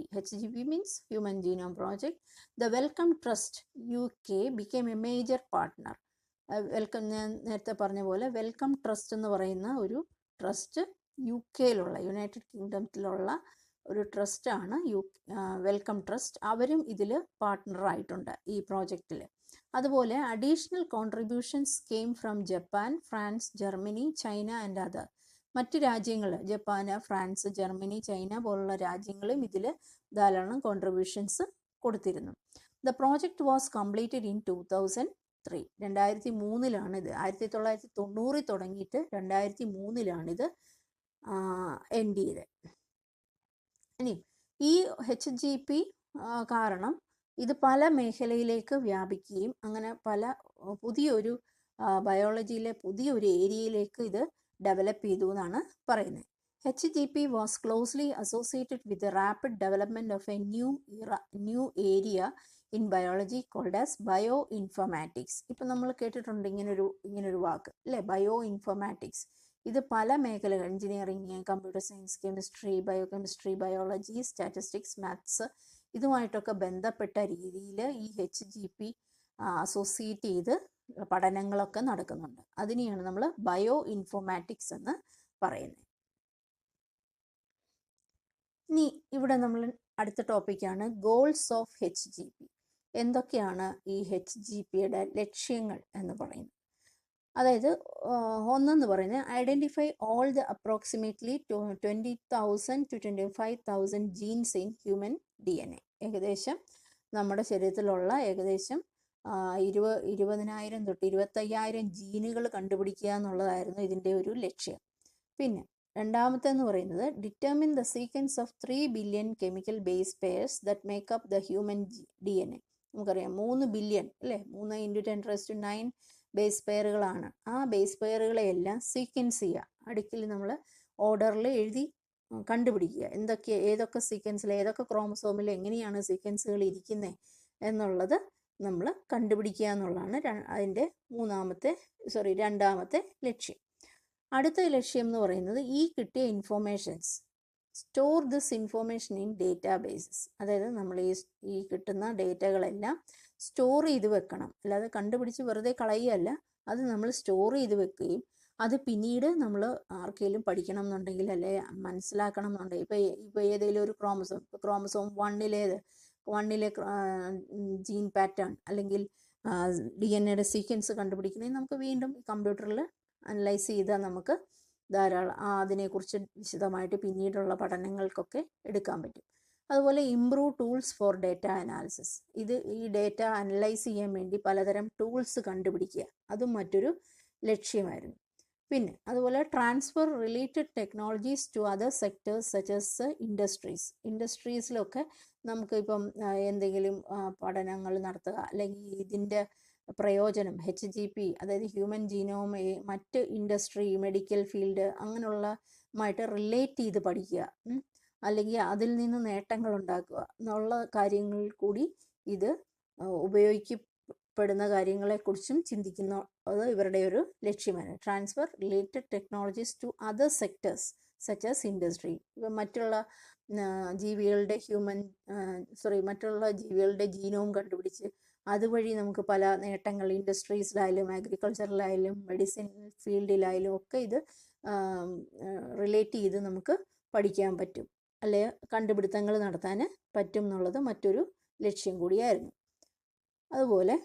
means Human Genome Project, the Wellcome Trust UK became a major partner. ഞാൻ നേരത്തെ പറഞ്ഞ പോലെ വെൽക്കം ട്രസ്റ്റ് എന്ന് പറയുന്ന ഒരു ട്രസ്റ്റ് UK-യിലുള്ള യുണൈറ്റഡ് കിങ്ഡത്തിലുള്ള ഒരു ട്രസ്റ്റാണ് വെൽക്കം ട്രസ്റ്റ്. അവരും ഇതിൽ പാർട്ട്ണറായിട്ടുണ്ട് ഈ പ്രോജക്റ്റിൽ. അതുപോലെ additional contributions came from Japan, France, Germany, China and other. മറ്റ് രാജ്യങ്ങൾ, ജപ്പാന്, ഫ്രാൻസ്, ജർമ്മനി, ചൈന പോലുള്ള രാജ്യങ്ങളും ഇതിൽ ധാരാളം കോൺട്രിബ്യൂഷൻസ് കൊടുത്തിരുന്നു. The project was completed in 2003. 2003-ലാണിത്. 1990 തുടങ്ങിയിട്ട് 2003-ലാണിത് എൻഡ് ചെയ്തത്. ഇനി ഈ HGP കാരണം ഇത് പല മേഖലയിലേക്ക് വ്യാപിക്കുകയും അങ്ങനെ പുതിയൊരു ബയോളജിയിലെ പുതിയൊരു ഏരിയയിലേക്ക് ഇത് ഡെവലപ്പ് ചെയ്തു എന്നാണ് പറയുന്നത്. HGP was closely associated with the rapid development of a new area in biology called as bioinformatics. ഇപ്പം നമ്മൾ കേട്ടിട്ടുണ്ട് ഇങ്ങനൊരു വാക്ക് അല്ലേ, ബയോഇൻഫോർമാറ്റിക്സ്. ഇത് പല മേഖലകൾ, engineering, computer science, chemistry, biochemistry, biology, statistics, maths, ഇതുമായിട്ടൊക്കെ ബന്ധപ്പെട്ട രീതിയിൽ ഈ HGP അസോസിയേറ്റ് ചെയ്ത് പഠനങ്ങളൊക്കെ നടക്കുന്നുണ്ട്. അതിനെയാണ് നമ്മൾ ബയോ ഇൻഫോർമാറ്റിക്സ് എന്ന് പറയുന്നത്. ഇനി ഇവിടെ നമ്മൾ അടുത്ത ടോപ്പിക്കാണ് ഗോൾസ് ഓഫ് HGP. എന്തൊക്കെയാണ് ഈ HGPയുടെ ലക്ഷ്യങ്ങൾ എന്ന് പറയുന്നത്? അതായത് ഒന്നെന്ന് പറയുന്നത് identify all the approximately 20,000 to 25,000 jeans in human DNA. ഏകദേശം നമ്മുടെ ശരീരത്തിലുള്ള ഏകദേശം 20,000 തൊട്ട് 25,000 ജീനുകൾ കണ്ടുപിടിക്കുക എന്നുള്ളതായിരുന്നു ഇതിൻ്റെ ഒരു ലക്ഷ്യം. പിന്നെ രണ്ടാമത്തെന്ന് പറയുന്നത് determine the sequence of 3 billion chemical base pairs that make up the human DNA. നമുക്കറിയാം 3 ബില്യൺ അല്ലേ, 3 × 10⁹ ബേസ് പെയറുകളാണ്. ആ ബേസ് പെയറുകളെ എല്ലാം സീക്വൻസ് ചെയ്യുക, അടുക്കിൽ നമ്മൾ ഓർഡറിൽ എഴുതി കണ്ടുപിടിക്കുക, ഏതൊക്കെ സീക്വൻസിൽ ഏതൊക്കെ ക്രോമസോമിൽ എങ്ങനെയാണ് സീക്വൻസുകൾ ഇരിക്കുന്നത് എന്നുള്ളത് നമ്മൾ കണ്ടുപിടിക്കുക എന്നുള്ളതാണ് അതിൻ്റെ രണ്ടാമത്തെ ലക്ഷ്യം. അടുത്ത ലക്ഷ്യം എന്ന് പറയുന്നത് ഈ കിട്ടിയ informations store this information in databases. അതായത് നമ്മൾ ഈ കിട്ടുന്ന ഡേറ്റകളെല്ലാം സ്റ്റോർ ചെയ്ത് വെക്കണം. അല്ലാതെ കണ്ടുപിടിച്ച് വെറുതെ കളയുകയല്ല, അത് നമ്മൾ സ്റ്റോർ ചെയ്ത് വെക്കുകയും അത് പിന്നീട് നമ്മൾ ആർക്കെങ്കിലും പഠിക്കണം എന്നുണ്ടെങ്കിൽ അല്ലെ മനസ്സിലാക്കണം എന്നുണ്ടെങ്കിൽ ഇപ്പോൾ ഏതെങ്കിലും ഒരു ക്രോമസോം 1-ലെ ജീൻ പാറ്റേൺ അല്ലെങ്കിൽ DNA സീക്വൻസ് കണ്ടുപിടിക്കണമെങ്കിൽ നമുക്ക് വീണ്ടും കമ്പ്യൂട്ടറിൽ അനലൈസ് ചെയ്താൽ നമുക്ക് ധാരാളം അതിനെക്കുറിച്ച് വിശദമായിട്ട് പിന്നീടുള്ള പഠനങ്ങൾക്കൊക്കെ എടുക്കാൻ പറ്റും. അതുപോലെ improve tools four data analysis. ഈ ഡേറ്റ അനലൈസ് ചെയ്യാൻ വേണ്ടി പലതരം ടൂൾസ് കണ്ടുപിടിക്കുക, അതും മറ്റൊരു ലക്ഷ്യമായിരുന്നു. പിന്നെ അതുപോലെ transfer related technologies to other sectors such as ഇൻഡസ്ട്രീസിലൊക്കെ നമുക്ക് ഇപ്പം എന്തെങ്കിലും പഠനങ്ങൾ നടത്തുക, അല്ലെങ്കിൽ ഇതിൻ്റെ പ്രയോജനം HGP അതായത് ഹ്യൂമൻ ജീനോം മറ്റ് ഇൻഡസ്ട്രി, മെഡിക്കൽ ഫീൽഡ് അങ്ങനെയുള്ളമായിട്ട് റിലേറ്റ് ചെയ്ത് പഠിക്കുക, അല്ലെങ്കിൽ അതിൽ നിന്ന് നേട്ടങ്ങൾ ഉണ്ടാക്കുക എന്നുള്ള കാര്യങ്ങൾ കൂടി ഇത് ഉപയോഗിക്കപ്പെടുന്ന കാര്യങ്ങളെക്കുറിച്ചും ചിന്തിക്കുന്നത് ഇവരുടെ ഒരു ലക്ഷ്യമാണ്. Transfer related technologies to other sectors such as industry. ഇപ്പം മറ്റുള്ള ജീവികളുടെ ജീനോം കണ്ടുപിടിച്ച് അതുവഴി നമുക്ക് പല നേട്ടങ്ങൾ ഇൻഡസ്ട്രീസിലായാലും അഗ്രികൾച്ചറിലായാലും മെഡിസിൻ ഫീൽഡിലായാലും ഒക്കെ ഇത് റിലേറ്റ് ചെയ്ത് നമുക്ക് പഠിക്കാൻ പറ്റും, അല്ലെ കണ്ടുപിടുത്തങ്ങൾ നടത്താൻ പറ്റും എന്നുള്ളത് മറ്റൊരു ലക്ഷ്യം കൂടിയായിരുന്നു. അതുപോലെ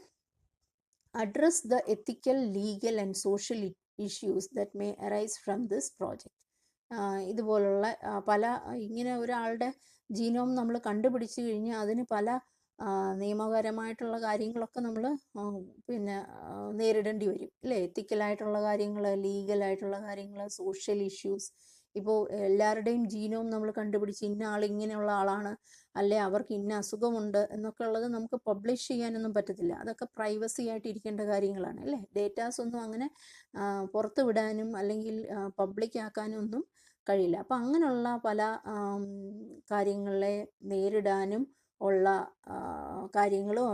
address the ethical, legal and social issues that may arise from this project. ഇതുപോലുള്ള ഇങ്ങനെ ഒരാളുടെ ജീനോം നമ്മൾ കണ്ടുപിടിച്ച് കഴിഞ്ഞാൽ അതിന് പല നിയമപരമായിട്ടുള്ള കാര്യങ്ങളൊക്കെ നമ്മൾ നേരിടേണ്ടി വരും അല്ലേ. എത്തിക്കലായിട്ടുള്ള കാര്യങ്ങൾ, ലീഗലായിട്ടുള്ള കാര്യങ്ങൾ, സോഷ്യൽ ഇഷ്യൂസ്. ഇപ്പോൾ എല്ലാവരുടെയും ജീനോം നമ്മൾ കണ്ടുപിടിച്ച് ഇന്ന ആൾ ഇങ്ങനെയുള്ള ആളാണ്, അല്ലെ അവർക്ക് ഇന്ന അസുഖമുണ്ട് എന്നൊക്കെ ഉള്ളത് നമുക്ക് പബ്ലിഷ് ചെയ്യാനൊന്നും പറ്റത്തില്ല. അതൊക്കെ പ്രൈവസി ആയിട്ട് ഇരിക്കേണ്ട കാര്യങ്ങളാണ് അല്ലേ. ഡേറ്റാസ് ഒന്നും അങ്ങനെ പുറത്ത് വിടാനും അല്ലെങ്കിൽ പബ്ലിക് ആക്കാനും ഒന്നും കഴിയില്ല. അപ്പം അങ്ങനെയുള്ള പല കാര്യങ്ങളെ നേരിടാനും ഉള്ള കാര്യങ്ങളും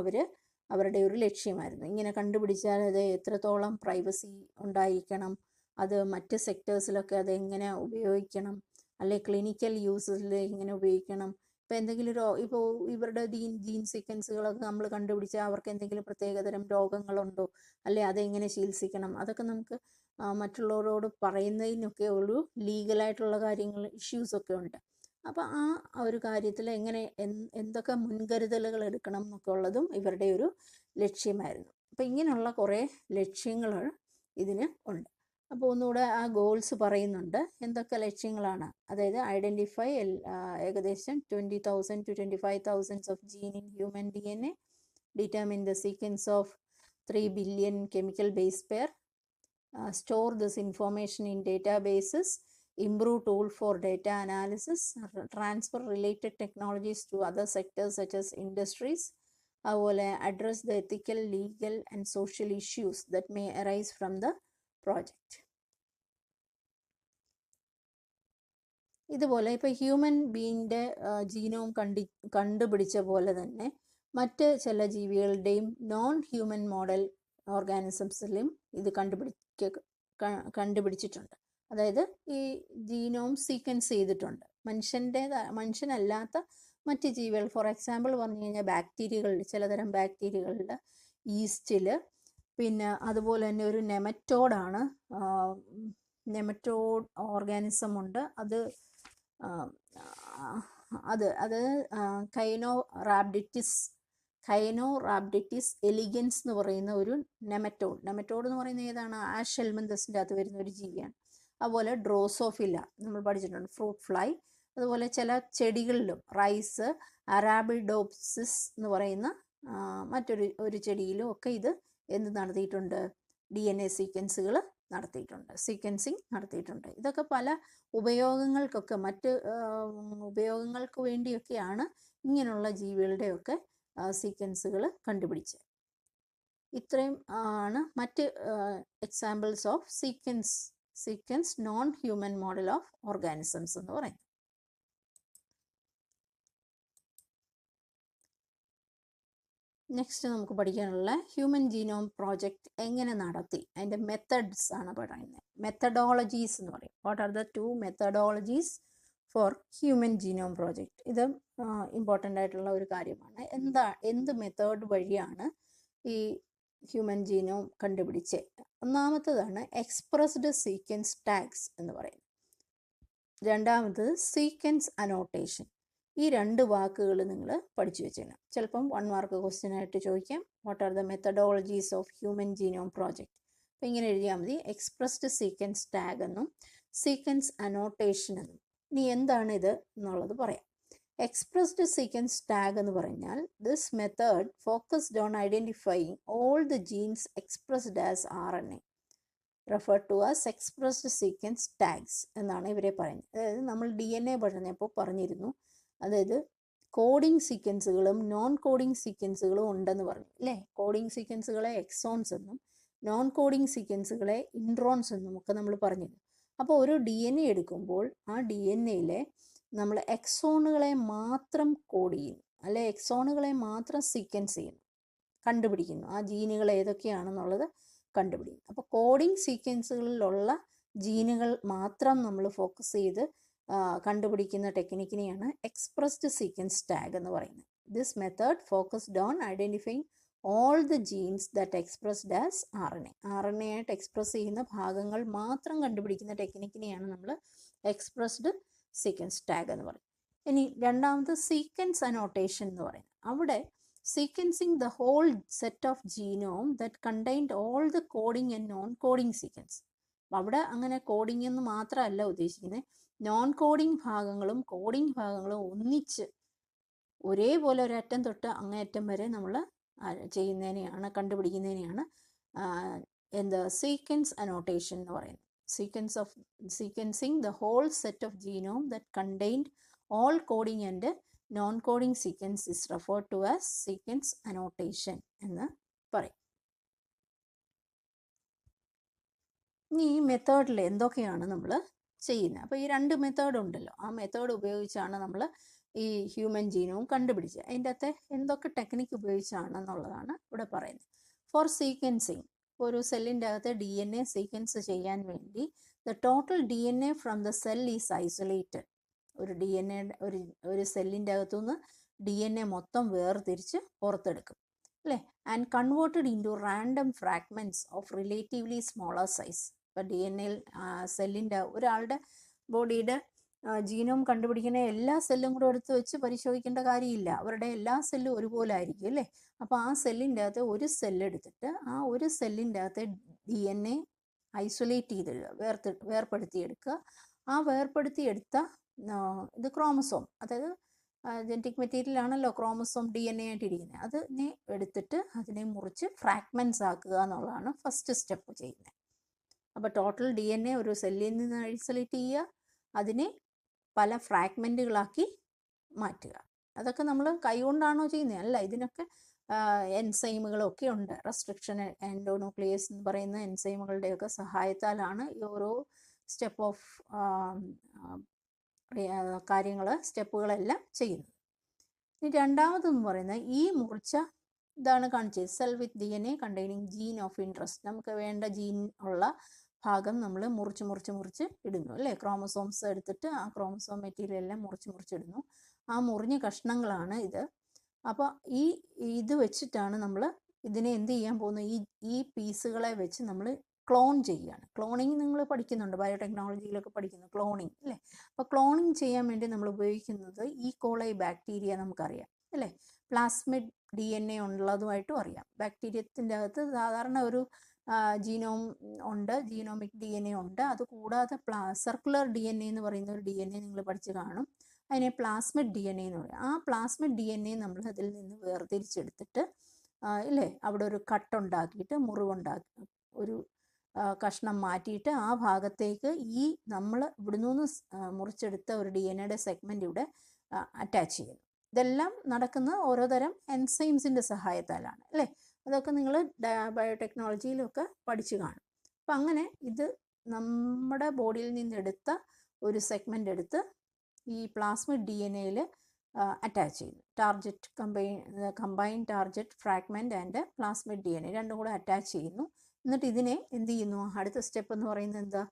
അവരുടെ ഒരു ലക്ഷ്യമായിരുന്നു. ഇങ്ങനെ കണ്ടുപിടിച്ചാൽ അത് എത്രത്തോളം പ്രൈവസി ഉണ്ടായിരിക്കണം, അത് മറ്റ് സെക്ടേഴ്സിലൊക്കെ അതെങ്ങനെ ഉപയോഗിക്കണം, അല്ലെ ക്ലിനിക്കൽ യൂസിൽ എങ്ങനെ ഉപയോഗിക്കണം. ഇപ്പോൾ എന്തെങ്കിലും ഇപ്പോൾ ഇവരുടെ ജീൻ സീക്വൻസുകളൊക്കെ നമ്മൾ കണ്ടുപിടിച്ചാൽ അവർക്ക് എന്തെങ്കിലും പ്രത്യേകതരം രോഗങ്ങളുണ്ടോ, അല്ലെ അതെങ്ങനെ ചികിത്സിക്കണം, അതൊക്കെ നമുക്ക് മറ്റുള്ളവരോട് പറയുന്നതിനൊക്കെ ഒരു ലീഗലായിട്ടുള്ള കാര്യങ്ങൾ ഇഷ്യൂസൊക്കെ ഉണ്ട്. അപ്പോൾ ആ ഒരു കാര്യത്തിൽ എന്തൊക്കെ മുൻകരുതലുകൾ എടുക്കണം എന്നൊക്കെ ഉള്ളതും ഇവരുടെ ഒരു ലക്ഷ്യമായിരുന്നു. അപ്പോൾ ഇങ്ങനെയുള്ള കുറേ ലക്ഷ്യങ്ങൾ ഇതിന് ഉണ്ട്. അപ്പോൾ ഒന്നുകൂടെ ആ ഗോൾസ് പറയുന്നുണ്ട് എന്തൊക്കെ ലക്ഷ്യങ്ങളാണ്. അതായത് ഐഡൻറ്റിഫൈ ഏകദേശം 20,000 to 25,000 of gene in human DNA, determine the sequence of 3 billion chemical base pair, store this information in databases, improve tool for data analysis, transfer related technologies to other sectors such as industries, അതുപോലെ address the ethical, legal and social issues that may arise from the project. ഇതുപോലെ ഇപ്പോൾ ഹ്യൂമൻ ബീയിൻ്റെ ജീനോം കണ്ടുപിടിച്ച പോലെ തന്നെ മറ്റ് ചില ജീവികളുടെയും നോൺ ഹ്യൂമൻ മോഡൽ ഓർഗാനിസംസിലും ഇത് കണ്ടുപിടിച്ചിട്ടുണ്ട്. അതായത് ഈ ജീനോം സീക്വൻസ് ചെയ്തിട്ടുണ്ട്. മനുഷ്യനല്ലാത്ത മറ്റ് ജീവികൾ, ഫോർ എക്സാമ്പിൾ പറഞ്ഞു കഴിഞ്ഞാൽ ബാക്ടീരിയകളിൽ, ചിലതരം ബാക്ടീരിയകളുടെ ഈസ്റ്റിൽ പിന്നെ അതുപോലെ തന്നെ ഒരു നെമറ്റോഡാണ്. നെമറ്റോഡ് ഓർഗാനിസം ഉണ്ട്. അത് കൈനോറാബ്ഡിറ്റിസ് എലിഗൻസ് എന്ന് പറയുന്ന ഒരു നെമറ്റോഡ് എന്ന് പറയുന്നത് ഏതാണ്? ആഷ് ഹെൽമന്തസിൻ്റെ അകത്ത് വരുന്ന ഒരു ജീവിയാണ്. അതുപോലെ ഡ്രോസോഫില്ല നമ്മൾ പഠിച്ചിട്ടുണ്ട്, ഫ്രൂട്ട് ഫ്ലൈ. അതുപോലെ ചില ചെടികളിലും റൈസ്, അറാബിഡോപ്സിസ് എന്ന് പറയുന്ന മറ്റൊരു ചെടിയിലും ഒക്കെ ഇത് എന്ത് നടത്തിയിട്ടുണ്ട്? DNA സീക്വൻസിങ് നടത്തിയിട്ടുണ്ട്. ഇതൊക്കെ പല ഉപയോഗങ്ങൾക്കൊക്കെ മറ്റ് ഉപയോഗങ്ങൾക്ക് വേണ്ടിയൊക്കെയാണ് ഇങ്ങനെയുള്ള ജീവികളുടെയൊക്കെ സീക്വൻസുകൾ കണ്ടുപിടിച്ചത്. ഇത്രയും ആണ് മറ്റ് examples of sequence non human model of organisms എന്ന് പറയുന്നത്. നെക്സ്റ്റ് നമുക്ക് പഠിക്കാനുള്ള ഹ്യൂമൻ ജീനോം പ്രോജക്റ്റ് എങ്ങനെ നടത്തി, അതിൻ്റെ മെത്തഡ്സ് ആണ് പറയുന്നത്. മെത്തഡോളജീസ് എന്ന് പറയും. What are the 2 methodologies for human genome project? ഇത് ഇമ്പോർട്ടൻ്റ് ആയിട്ടുള്ള ഒരു കാര്യമാണ്. എന്ത് മെത്തേഡ് വഴിയാണ് ഈ ഹ്യൂമൻ ജീനോം കണ്ടുപിടിച്ചത്? ഒന്നാമത്തതാണ് എക്സ്പ്രസ്ഡ് സീക്വൻസ് ടാഗ്സ് എന്ന് പറയുന്നത്. രണ്ടാമത്തത് സീക്വൻസ് അനോട്ടേഷൻ. ഈ 2 വാക്കുകൾ നിങ്ങൾ പഠിച്ചു വെച്ചേക്കണം. ചിലപ്പം 1 മാർക്ക് ക്വസ്റ്റ്യൻ ആയിട്ട് ചോദിക്കാം. What are the methodologies of human genome project? അപ്പോൾ ഇങ്ങനെ എഴുതിയാൽ മതി, എക്സ്പ്രസ്ഡ് സീക്വൻസ് ടാഗ് എന്നും സീക്വൻസ് അനോട്ടേഷൻ എന്നും. ഇനി എന്താണ് ഇത് എന്നുള്ളത് പറയാം. എക്സ്പ്രസ്ഡ് സീക്വൻസ് ടാഗ് എന്ന് പറഞ്ഞാൽ this method focused on identifying all the genes expressed as RNA, referred to as expressed sequence tags എന്നാണ് ഇവരെ പറയുന്നത്. അതായത് നമ്മൾ DNA പഠനപ്പോൾ പറഞ്ഞിരുന്നു, അതായത് കോഡിംഗ് സീക്വൻസുകളും നോൺ കോഡിംഗ് സീക്വൻസുകളും ഉണ്ടെന്ന് പറഞ്ഞു അല്ലേ. കോഡിംഗ് സീക്വൻസുകളെ എക്സോൺസ് എന്നും നോൺ കോഡിംഗ് സീക്വൻസുകളെ ഇൻട്രോൺസ് എന്നും ഒക്കെ നമ്മൾ പറഞ്ഞിരുന്നു. അപ്പോൾ ഒരു DNA എടുക്കുമ്പോൾ ആ DNAയിലെ നമ്മൾ എക്സോണുകളെ മാത്രം കോഡ് ചെയ്യുന്നു, അല്ലെ എക്സോണുകളെ മാത്രം സീക്വൻസ് ചെയ്യുന്നു, കണ്ടുപിടിക്കുന്നു. ആ ജീനുകൾ ഏതൊക്കെയാണെന്നുള്ളത് കണ്ടുപിടിക്കും. അപ്പോൾ കോഡിംഗ് സീക്വൻസുകളിലുള്ള ജീനുകൾ മാത്രം നമ്മൾ ഫോക്കസ് ചെയ്ത് കണ്ടുപിടിക്കുന്ന ടെക്നിക്കിനെയാണ് എക്സ്പ്രസ്ഡ് സീക്വൻസ് ടാഗ് എന്ന് പറയുന്നത്. This method focused on identifying all the genes that expressed as RNA. RNA ആയിട്ട് എക്സ്പ്രസ് ചെയ്യുന്ന ഭാഗങ്ങൾ മാത്രം കണ്ടുപിടിക്കുന്ന ടെക്നിക്കിനെയാണ് നമ്മൾ എക്സ്പ്രസ്ഡ് സീക്വൻസ് ടാഗ് എന്ന് പറയുന്നത്. ഇനി രണ്ടാമത് സീക്വൻസ് അനോട്ടേഷൻ എന്ന് പറയുന്നത്. അവിടെ sequencing the whole set of genome that contained all the coding and non-coding sequence. അവിടെ അങ്ങനെ കോഡിംഗ് എന്ന് മാത്രമല്ല ഉദ്ദേശിക്കുന്നത്, നോൺ കോഡിംഗ് ഭാഗങ്ങളും കോഡിംഗ് ഭാഗങ്ങളും ഒന്നിച്ച് ഒരേപോലെ ഒരറ്റം തൊട്ട് അങ്ങേയറ്റം വരെ നമ്മൾ ചെയ്യുന്നതിനെയാണ്, കണ്ടുപിടിക്കുന്നതിനെയാണ് സീക്വൻസ് അനോട്ടേഷൻ എന്ന് പറയുന്നത്. sequencing the whole set of genome that contained all coding and non-coding sequence is referred to as sequence annotation എന്ന് പറയും. ഇനി ഈ മെത്തേഡിൽ എന്തൊക്കെയാണ് നമ്മൾ ചെയ്യുന്നത്? അപ്പോൾ ഈ 2 മെത്തേഡ് ഉണ്ടല്ലോ, ആ മെത്തേഡ് ഉപയോഗിച്ചാണ് നമ്മൾ ഈ ഹ്യൂമൻ ജീനോം കണ്ടുപിടിച്ചത്. അതിൻ്റെ അകത്തെ എന്തൊക്കെ ടെക്നിക്ക് ഉപയോഗിച്ചാണെന്നുള്ളതാണ് ഇവിടെ പറയുന്നത്. ഫോർ സീക്വൻസിങ്, ഒരു സെല്ലിൻ്റെ അകത്തെ DNA സീക്വൻസ് ചെയ്യാൻ വേണ്ടി the total DNA from the cell is isolated. ഒരു DNA ഒരു സെല്ലിൻ്റെ അകത്തുനിന്ന് DNA മൊത്തം വേർതിരിച്ച് പുറത്തെടുക്കും അല്ലേ. And converted into random fragments of relatively smaller size. ഇപ്പോൾ DNA സെല്ലിൻ്റെ ഒരാളുടെ ബോഡിയുടെ ജീനോം കണ്ടുപിടിക്കുന്ന എല്ലാ സെല്ലും കൂടെ എടുത്ത് വെച്ച് പരിശോധിക്കേണ്ട കാര്യമില്ല. അവരുടെ എല്ലാ സെല്ലും ഒരുപോലെ ആയിരിക്കും അല്ലേ. അപ്പോൾ ആ സെല്ലിൻ്റെ അകത്ത് ഒരു സെല്ലെടുത്തിട്ട് ആ ഒരു സെല്ലിൻ്റെ അകത്തെ DNA ഐസൊലേറ്റ് ചെയ്തിടുക, വേർപ്പെടുത്തിയെടുക്കുക. ആ വേർപ്പെടുത്തിയെടുത്ത ഇത് ക്രോമസോം, അതായത് ജനറ്റിക് മെറ്റീരിയൽ ആണല്ലോ ക്രോമസോം DNA ആയിട്ടിരിക്കുന്നത്. അതിനെ എടുത്തിട്ട് അതിനെ മുറിച്ച് ഫ്രാഗ്മെൻറ്റ്സ് ആക്കുക എന്നുള്ളതാണ് ഫസ്റ്റ് സ്റ്റെപ്പ് ചെയ്യുന്നത്. അപ്പോൾ ടോട്ടൽ DNA ഒരു സെല്ലിൽ നിന്ന് ഐസൊലേറ്റ് ചെയ്യുക, അതിനെ പല ഫ്രാഗ്മെൻറ്റുകളാക്കി മാറ്റുക. അതൊക്കെ നമ്മൾ കൈകൊണ്ടാണോ ചെയ്യുന്നത്? അല്ല, ഇതിനൊക്കെ എൻസൈമുകളൊക്കെ ഉണ്ട്. റെസ്ട്രിക്ഷൻ എൻഡോന്യൂക്ലിയസ് എന്ന് പറയുന്ന എൻസൈമുകളുടെയൊക്കെ സഹായത്താലാണ് ഈ ഓരോ സ്റ്റെപ്പ് ഓഫ് സ്റ്റെപ്പുകളെല്ലാം ചെയ്യുന്നത്. ഇനി രണ്ടാമതെന്ന് പറയുന്നത് ഈ മുറിച്ച ഇതാണ് കാണിച്ചത്, cell with DNA containing gene of interest. നമുക്ക് വേണ്ട ജീൻ ഉള്ള ഭാഗം നമ്മൾ മുറിച്ച് ഇടുന്നു അല്ലേ. ക്രോമസോംസ് എടുത്തിട്ട് ആ ക്രോമസോം മെറ്റീരിയൽ എല്ലാം മുറിച്ചിടുന്നു. ആ മുറിഞ്ഞ കഷ്ണങ്ങളാണ് ഇത്. അപ്പോൾ ഇത് വെച്ചിട്ടാണ് നമ്മൾ ഇതിനെ എന്ത് ചെയ്യാൻ പോകുന്നു, ഈ പീസുകളെ വെച്ച് നമ്മൾ ക്ലോൺ ചെയ്യുകയാണ്. ക്ലോണിങ് നിങ്ങൾ പഠിക്കുന്നുണ്ട്, ബയോടെക്നോളജിയിലൊക്കെ പഠിക്കുന്നു ക്ലോണിങ് അല്ലേ. അപ്പോൾ ക്ലോണിങ് ചെയ്യാൻ വേണ്ടി നമ്മൾ ഉപയോഗിക്കുന്നത് ഈ കോളൈ ബാക്ടീരിയ നമുക്കറിയാം അല്ലേ. പ്ലാസ്മിഡ് DNA ഉള്ളതുമായിട്ടും അറിയാം. ബാക്ടീരിയത്തിൻ്റെ അകത്ത് സാധാരണ ഒരു ജീനോം ഉണ്ട്, ജീനോമിക് DNA ഉണ്ട്. അതുകൂടാതെ സർക്കുലർ DNA എന്ന് പറയുന്ന ഒരു DNA നിങ്ങൾ പഠിച്ച് കാണും. അതിനെ പ്ലാസ്മിഡ് DNA എന്ന് പറയും. ആ പ്ലാസ്മിഡ് DNA നമ്മൾ അതിൽ നിന്ന് വേർതിരിച്ചെടുത്തിട്ട് ഇല്ലേ, അവിടെ ഒരു കട്ടുണ്ടാക്കിയിട്ട് മുറിവുണ്ടാക്കി ഒരു കഷ്ണം മാറ്റിയിട്ട് ആ ഭാഗത്തേക്ക് ഈ നമ്മൾ ഇവിടുന്ന് മുറിച്ചെടുത്ത ഒരു DNA സെഗ്മെൻറ്റ് ഇവിടെ അറ്റാച്ച് ചെയ്യുന്നു. ഇതെല്ലാം നടക്കുന്ന ഓരോ തരം എൻസൈംസിൻ്റെ സഹായത്താലാണ് അല്ലേ. അതൊക്കെ നിങ്ങൾ ബയോടെക്നോളജിയിലൊക്കെ പഠിച്ചു കാണും. അപ്പം അങ്ങനെ ഇത് നമ്മുടെ ബോഡിയിൽ നിന്നെടുത്ത ഒരു സെഗ്മെൻ്റ് എടുത്ത് ഈ പ്ലാസ്മിഡ് DNAയിൽ അറ്റാച്ച് ചെയ്യുന്നു. Target combine target fragment and plasmid DNA രണ്ടും കൂടെ അറ്റാച്ച് ചെയ്യുന്നു. എന്നിട്ട് ഇതിനെ എന്ത് ചെയ്യുന്നു, അടുത്ത സ്റ്റെപ്പ് എന്ന് പറയുന്നത് എന്താ,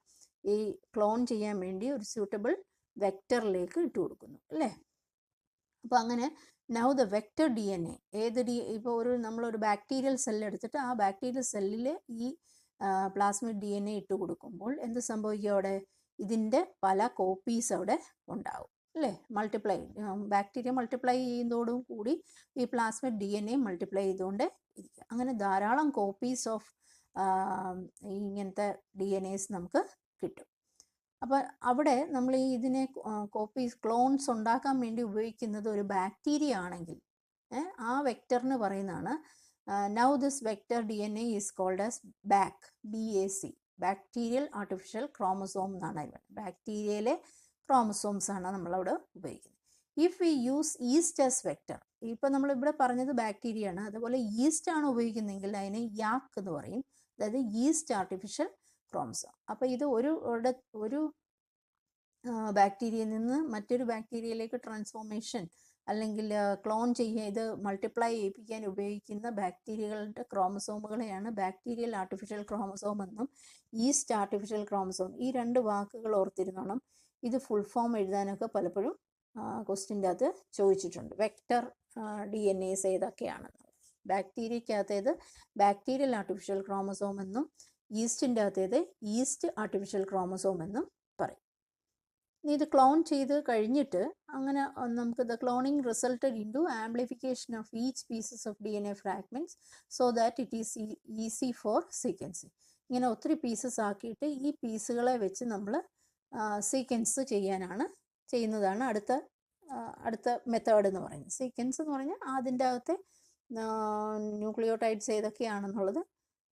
ഈ ക്ലോൺ ചെയ്യാൻ വേണ്ടി ഒരു സ്യൂട്ടബിൾ വെക്റ്ററിലേക്ക് ഇട്ട് കൊടുക്കുന്നു അല്ലേ. അപ്പോൾ അങ്ങനെ നൗ ദ വെക്റ്റർ DNA ഇപ്പോൾ നമ്മളൊരു ബാക്ടീരിയൽ സെല്ല് എടുത്തിട്ട് ആ ബാക്ടീരിയൽ സെല്ലിൽ ഈ പ്ലാസ്മിഡ് DNA ഇട്ട് കൊടുക്കുമ്പോൾ എന്ത് സംഭവിക്കും, അവിടെ ഇതിൻ്റെ പല കോപ്പീസ് അവിടെ ഉണ്ടാവും അല്ലേ. ബാക്ടീരിയ മൾട്ടിപ്ലൈ ചെയ്യുന്നതോടും കൂടി ഈ പ്ലാസ്മിഡ് DNA മൾട്ടിപ്ലൈ ചെയ്തുകൊണ്ട് ഇരിക്കുക. അങ്ങനെ ധാരാളം കോപ്പീസ് ഓഫ് ഇങ്ങനത്തെ DNAs നമുക്ക് കിട്ടും. അപ്പോൾ അവിടെ നമ്മൾ ഇതിനെ ക്ലോൺസ് ഉണ്ടാക്കാൻ വേണ്ടി ഉപയോഗിക്കുന്നത് ഒരു ബാക്ടീരിയ ആണെങ്കിൽ ആ വെക്റ്ററിന് പറയുന്നതാണ് now this vector DNA is called as BAC, bacterial artificial chromosome എന്നാണ് പറയുന്നത്. ബാക്ടീരിയയിലെ ക്രോമസോംസ് ആണ് നമ്മളവിടെ ഉപയോഗിക്കുന്നത്. If we use yeast as vector, ഇപ്പോൾ നമ്മളിവിടെ പറഞ്ഞത് ബാക്ടീരിയ ആണ്, അതുപോലെ ഈസ്റ്റ് ആണ് ഉപയോഗിക്കുന്നതെങ്കിൽ അതിനെ യാക്ക് എന്ന് പറയും, അതായത് ഈസ്റ്റ് ആർട്ടിഫിഷ്യൽ ക്രോമസോം. അപ്പോൾ ഇത് ഒരു ബാക്ടീരിയയിൽ നിന്ന് മറ്റൊരു ബാക്ടീരിയയിലേക്ക് ട്രാൻസ്ഫോർമേഷൻ അല്ലെങ്കിൽ ക്ലോൺ ഇത് മൾട്ടിപ്ലൈ ചെയ്യിപ്പിക്കാൻ ഉപയോഗിക്കുന്ന ബാക്ടീരിയകളുടെ ക്രോമസോമുകളെയാണ് ബാക്ടീരിയൽ ആർട്ടിഫിഷ്യൽ ക്രോമസോം എന്നും ഈസ്റ്റ് ആർട്ടിഫിഷ്യൽ ക്രോമസോം, ഈ രണ്ട് വാക്കുകൾ ഓർത്തിരുന്നോണം. ഇത് ഫുൾ ഫോം എഴുതാനൊക്കെ പലപ്പോഴും ക്വസ്റ്റ്യൻ്റെ അകത്ത് ചോദിച്ചിട്ടുണ്ട്. വെക്റ്റർ DNAs ഏതൊക്കെയാണെന്ന്. ബാക്ടീരിയക്കകത്തേത് ബാക്ടീരിയൽ ആർട്ടിഫിഷ്യൽ ക്രോമസോം എന്നും ഈസ്റ്റിൻ്റെ അകത്തേത് ഈസ്റ്റ് ആർട്ടിഫിഷ്യൽ ക്രോമസോം എന്നും പറയും. ഇനി ഇത് ക്ലോൺ ചെയ്ത് കഴിഞ്ഞിട്ട് അങ്ങനെ നമുക്ക് the cloning resulted into amplification of each pieces of DNA fragments so that it is easy for sequencing. ഇങ്ങനെ ഒത്തിരി പീസസ് ആക്കിയിട്ട് ഈ പീസുകളെ വെച്ച് നമ്മൾ സീക്വൻസ് ചെയ്യുന്നതാണ് അടുത്ത മെത്തേഡ് എന്ന് പറയുന്നത്. സീക്വൻസ് എന്ന് പറഞ്ഞാൽ അതിൻ്റെ അകത്തെ ന്യൂക്ലിയോടൈഡ്സ് ഏതൊക്കെയാണെന്നുള്ളത്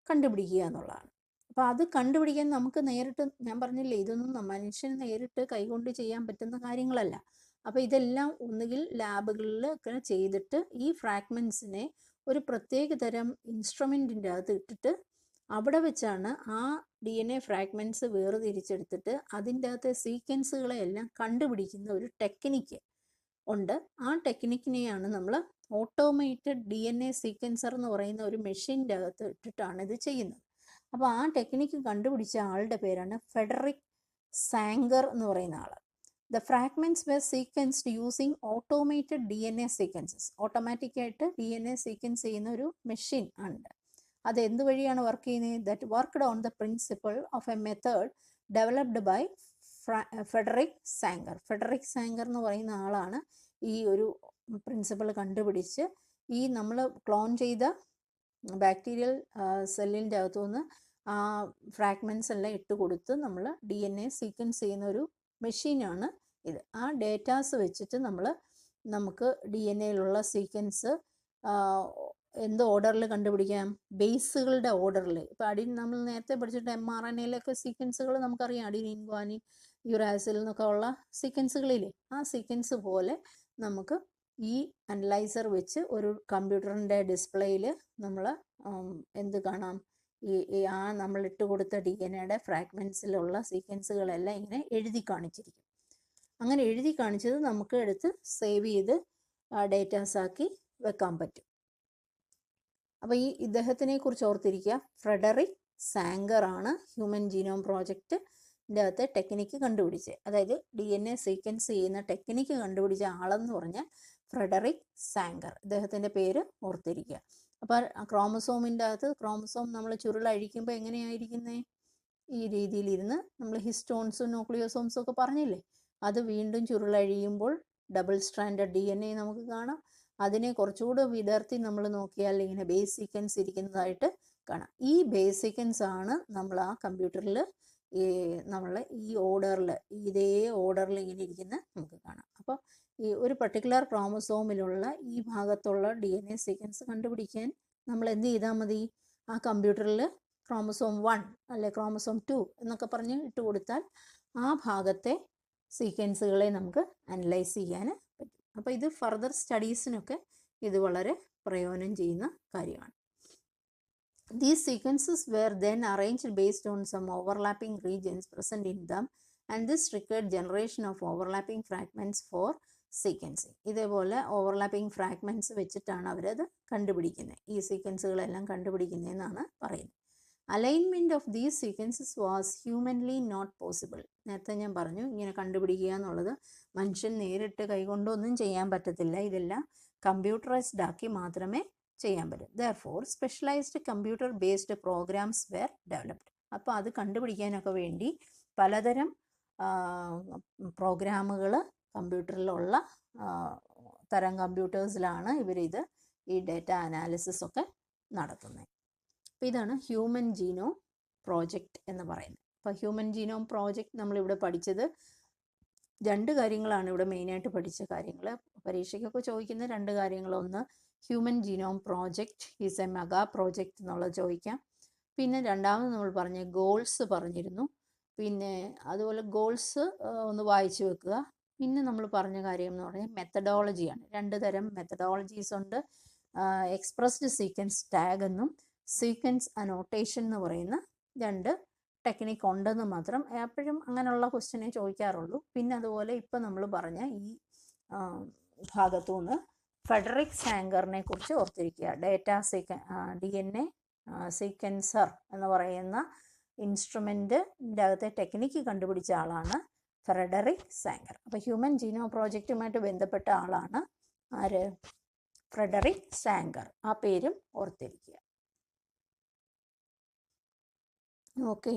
കണ്ടുപിടിക്കുക എന്നുള്ളതാണ്. അപ്പോൾ അത് കണ്ടുപിടിക്കാൻ നമുക്ക് നേരിട്ട്, ഞാൻ പറഞ്ഞില്ലേ, ഇതൊന്നും മനുഷ്യന് നേരിട്ട് കൈകൊണ്ട് ചെയ്യാൻ പറ്റുന്ന കാര്യങ്ങളല്ല. അപ്പോൾ ഇതെല്ലാം ഒന്നുകിൽ ലാബുകളിൽ ഒക്കെ ചെയ്തിട്ട് ഈ ഫ്രാഗ്മെൻറ്റ്സിനെ ഒരു പ്രത്യേക തരം ഇൻസ്ട്രുമെൻറ്റിൻ്റെ അകത്ത് ഇട്ടിട്ട് അവിടെ വെച്ചാണ് ആ DNA ഫ്രാഗ്മെൻറ്റ്സ് വേർതിരിച്ചെടുത്തിട്ട് അതിൻ്റെ അകത്തെ സീക്വൻസുകളെ എല്ലാം കണ്ടുപിടിക്കുന്ന ഒരു ടെക്നിക്ക് ഉണ്ട്. ആ ടെക്നിക്കിനെയാണ് നമ്മൾ ഓട്ടോമേറ്റഡ് DNA സീക്വൻസർ എന്ന് പറയുന്ന ഒരു മെഷീൻ്റെ അകത്ത് ഇട്ടിട്ടാണ് ഇത് ചെയ്യുന്നത്. അപ്പോൾ ആ ടെക്നിക്ക് കണ്ടുപിടിച്ച ആളുടെ പേരാണ് ഫ്രെഡറിക് സാംഗർ എന്ന് പറയുന്ന ആൾ. The fragments were sequenced using automated DNA sequences. ഓട്ടോമാറ്റിക്കായിട്ട് DNA സീക്വൻസ് ചെയ്യുന്ന ഒരു മെഷീൻ ഉണ്ട്. അത് എന്ത് വഴിയാണ് വർക്ക് ചെയ്യുന്നത്? That worked on the principle of a method developed by Frederick Sanger. Frederick Sanger എന്ന് പറയുന്ന ആളാണ് ഈ ഒരു പ്രിൻസിപ്പിൾ കണ്ടുപിടിച്ച് ഈ നമ്മൾ ക്ലോൺ ചെയ്ത ബാക്ടീരിയൽ സെല്ലിൻ്റെ അകത്തുനിന്ന് ആ ഫ്രാഗ്മെൻറ്റ്സ് എല്ലാം ഇട്ട് കൊടുത്ത് നമ്മൾ DNA സീക്വൻസ് ചെയ്യുന്ന ഒരു മെഷീനാണ് ഇത്. ആ ഡേറ്റാസ് വെച്ചിട്ട് നമുക്ക് DNAയിലുള്ള സീക്വൻസ് എന്ത് ഓർഡറിൽ കണ്ടുപിടിക്കാം? ബേസുകളുടെ ഓർഡറിൽ. ഇപ്പോൾ നമ്മൾ നേരത്തെ പഠിച്ചിട്ട് mRNAയിലൊക്കെ സീക്വൻസുകൾ നമുക്കറിയാം, അഡിനിൻ, ഗ്വാനിൻ, യുറാസിൽ എന്നൊക്കെ ഉള്ള സീക്വൻസുകളില്ലേ, ആ സീക്വൻസ് പോലെ നമുക്ക് ഈ അനലൈസർ വെച്ച് ഒരു കമ്പ്യൂട്ടറിൻ്റെ ഡിസ്പ്ലേയിൽ നമ്മൾ എന്ത് കാണാം? ആ നമ്മളിട്ട് കൊടുത്ത DNAയുടെ ഫ്രാഗ്മെൻറ്റ്സിലുള്ള സീക്വൻസുകളെല്ലാം ഇങ്ങനെ എഴുതി കാണിച്ചിരിക്കും. അങ്ങനെ എഴുതി കാണിച്ചത് നമുക്ക് എടുത്ത് സേവ് ചെയ്ത് ഡേറ്റാസാക്കി വെക്കാൻ പറ്റും. അപ്പോൾ ഇദ്ദേഹത്തിനെ കുറിച്ച് ഓർത്തിരിക്കുക. ഫ്രെഡറിക് സാംഗർ ആണ് ഹ്യൂമൻ ജീനോം പ്രോജക്റ്റിൻ്റെ അകത്തെ ടെക്നിക്ക് കണ്ടുപിടിച്ചത്. അതായത് DNA സീക്വൻസ് ചെയ്യുന്ന ടെക്നിക്ക് കണ്ടുപിടിച്ച ആളെന്ന് പറഞ്ഞാൽ ഫ്രെഡറിക് സാംഗർ. ഇദ്ദേഹത്തിൻ്റെ പേര് ഓർത്തിരിക്കുക. അപ്പോൾ ക്രോമസോമിൻ്റെ അകത്ത് ക്രോമസോം നമ്മൾ ചുരുളഴിക്കുമ്പോൾ എങ്ങനെയായിരിക്കുന്നത്? ഈ രീതിയിലിരുന്ന് നമ്മൾ ഹിസ്റ്റോൺസും ന്യൂക്ലിയോസോംസും ഒക്കെ പറഞ്ഞില്ലേ, അത് വീണ്ടും ചുരുളഴിയുമ്പോൾ ഡബിൾ സ്ട്രാൻഡഡ് DNA നമുക്ക് കാണാം. അതിനെ കുറച്ചുകൂടെ വിടർത്തി നമ്മൾ നോക്കിയാൽ ഇങ്ങനെ ബേസ് സീക്വൻസ് ഇരിക്കുന്നതായിട്ട് കാണാം. ഈ ബേസ് സീക്വൻസ് ആണ് നമ്മൾ ആ കമ്പ്യൂട്ടറിൽ നമ്മൾ ഈ ഓർഡറിൽ, ഇതേ ഓർഡറിൽ ഇങ്ങനെ ഇരിക്കുന്ന നമുക്ക് കാണാം. അപ്പോൾ ഈ ഒരു പർട്ടിക്കുലർ ക്രോമസോമിലുള്ള ഈ ഭാഗത്തുള്ള DNA സീക്വൻസ് കണ്ടുപിടിക്കാൻ നമ്മൾ എന്ത് ചെയ്താൽ മതി? ആ കമ്പ്യൂട്ടറിൽ ക്രോമസോം 1 അല്ലെ ക്രോമസോം 2 എന്നൊക്കെ പറഞ്ഞ് ഇട്ട് കൊടുത്താൽ ആ ഭാഗത്തെ സീക്വൻസുകളെ നമുക്ക് അനലൈസ് ചെയ്യാൻ പറ്റും. അപ്പോൾ ഇത് ഫർദർ സ്റ്റഡീസിനൊക്കെ ഇത് വളരെ പ്രയോജനം ചെയ്യുന്ന കാര്യമാണ്. These sequences were then arranged based on some overlapping regions present in them, and this required generation of overlapping fragments for sequencing. ഇതേപോലെ ഓവർലാപ്പിംഗ് ഫ്രാഗ്മെൻറ്റ്സ് വെച്ചിട്ടാണ് അവരത് കണ്ടുപിടിക്കുന്നത്, ഈ സീക്വൻസുകളെല്ലാം കണ്ടുപിടിക്കുന്നതെന്നാണ് പറയുന്നത്. Alignment of these sequences was humanly not possible. നേരത്തെ ഞാൻ പറഞ്ഞു, ഇങ്ങനെ കണ്ടുപിടിക്കുക എന്നുള്ളത് മനുഷ്യൻ നേരിട്ട് കൈകൊണ്ടൊന്നും ചെയ്യാൻ പറ്റത്തില്ല, ഇതെല്ലാം കമ്പ്യൂട്ടറൈസ്ഡ് ആക്കി മാത്രമേ ചെയ്യാൻ പറ്റും. Therefore, specialized computer based programs were developed. അപ്പോൾ അത് കണ്ടുപിടിക്കാനൊക്കെ വേണ്ടി പലതരം പ്രോഗ്രാമുകൾ കമ്പ്യൂട്ടറിലുള്ള തരം കമ്പ്യൂട്ടേഴ്സിലാണ് ഇവരിത് ഈ ഡേറ്റ അനാലിസിസ് ഒക്കെ നടത്തുന്നത്. അപ്പോൾ ഇതാണ് ഹ്യൂമൻ ജീനോം പ്രോജക്റ്റ് എന്ന് പറയുന്നത്. അപ്പോൾ ഹ്യൂമൻ ജീനോം പ്രോജക്റ്റ് നമ്മളിവിടെ പഠിച്ചത് 2 കാര്യങ്ങളാണ് ഇവിടെ മെയിനായിട്ട് പഠിച്ച കാര്യങ്ങൾ. പരീക്ഷയ്ക്കൊക്കെ ചോദിക്കുന്ന 2 കാര്യങ്ങൾ, ഒന്ന് human genome project is A mega project എന്നുള്ളത് ചോദിക്കാം. പിന്നെ രണ്ടാമത് നമ്മൾ പറഞ്ഞ ഗോൾസ് പറഞ്ഞിരുന്നു. പിന്നെ അതുപോലെ ഗോൾസ് ഒന്ന് വായിച്ചു വെക്കുക. പിന്നെ നമ്മൾ പറഞ്ഞ കാര്യം എന്ന് പറഞ്ഞാൽ മെത്തഡോളജിയാണ്. 2 തരം മെത്തഡോളജീസ് ഉണ്ട്. എക്സ്പ്രസ്ഡ് സീക്വൻസ് ടാഗ് എന്നും സീക്വൻസ് അനോട്ടേഷൻ എന്ന് പറയുന്ന 2 ടെക്നിക്ക് ഉണ്ടെന്ന് മാത്രം. എപ്പോഴും അങ്ങനെയുള്ള ക്വസ്റ്റ്യനെ ചോദിക്കാറുള്ളൂ. പിന്നെ അതുപോലെ ഇപ്പം നമ്മൾ പറഞ്ഞ ഈ ഭാഗത്തുനിന്ന് ഫെഡറിക് സാങ്കറിനെ കുറിച്ച് ഓർത്തിരിക്കുക. DNA സീക്വൻസർ എന്ന് പറയുന്ന ഇൻസ്ട്രുമെൻറ്റിൻ്റെ അകത്തെ ടെക്നിക്ക് കണ്ടുപിടിച്ച ആളാണ് ഫ്രെഡറിക് സാങ്കർ. അപ്പോൾ ഹ്യൂമൻ ജീനോം പ്രോജക്റ്റുമായിട്ട് ബന്ധപ്പെട്ട ആളാണ് ആര്? ഫ്രെഡറിക് സാങ്കർ. ആ പേരും ഓർത്തിരിക്കുക. ഓക്കെ.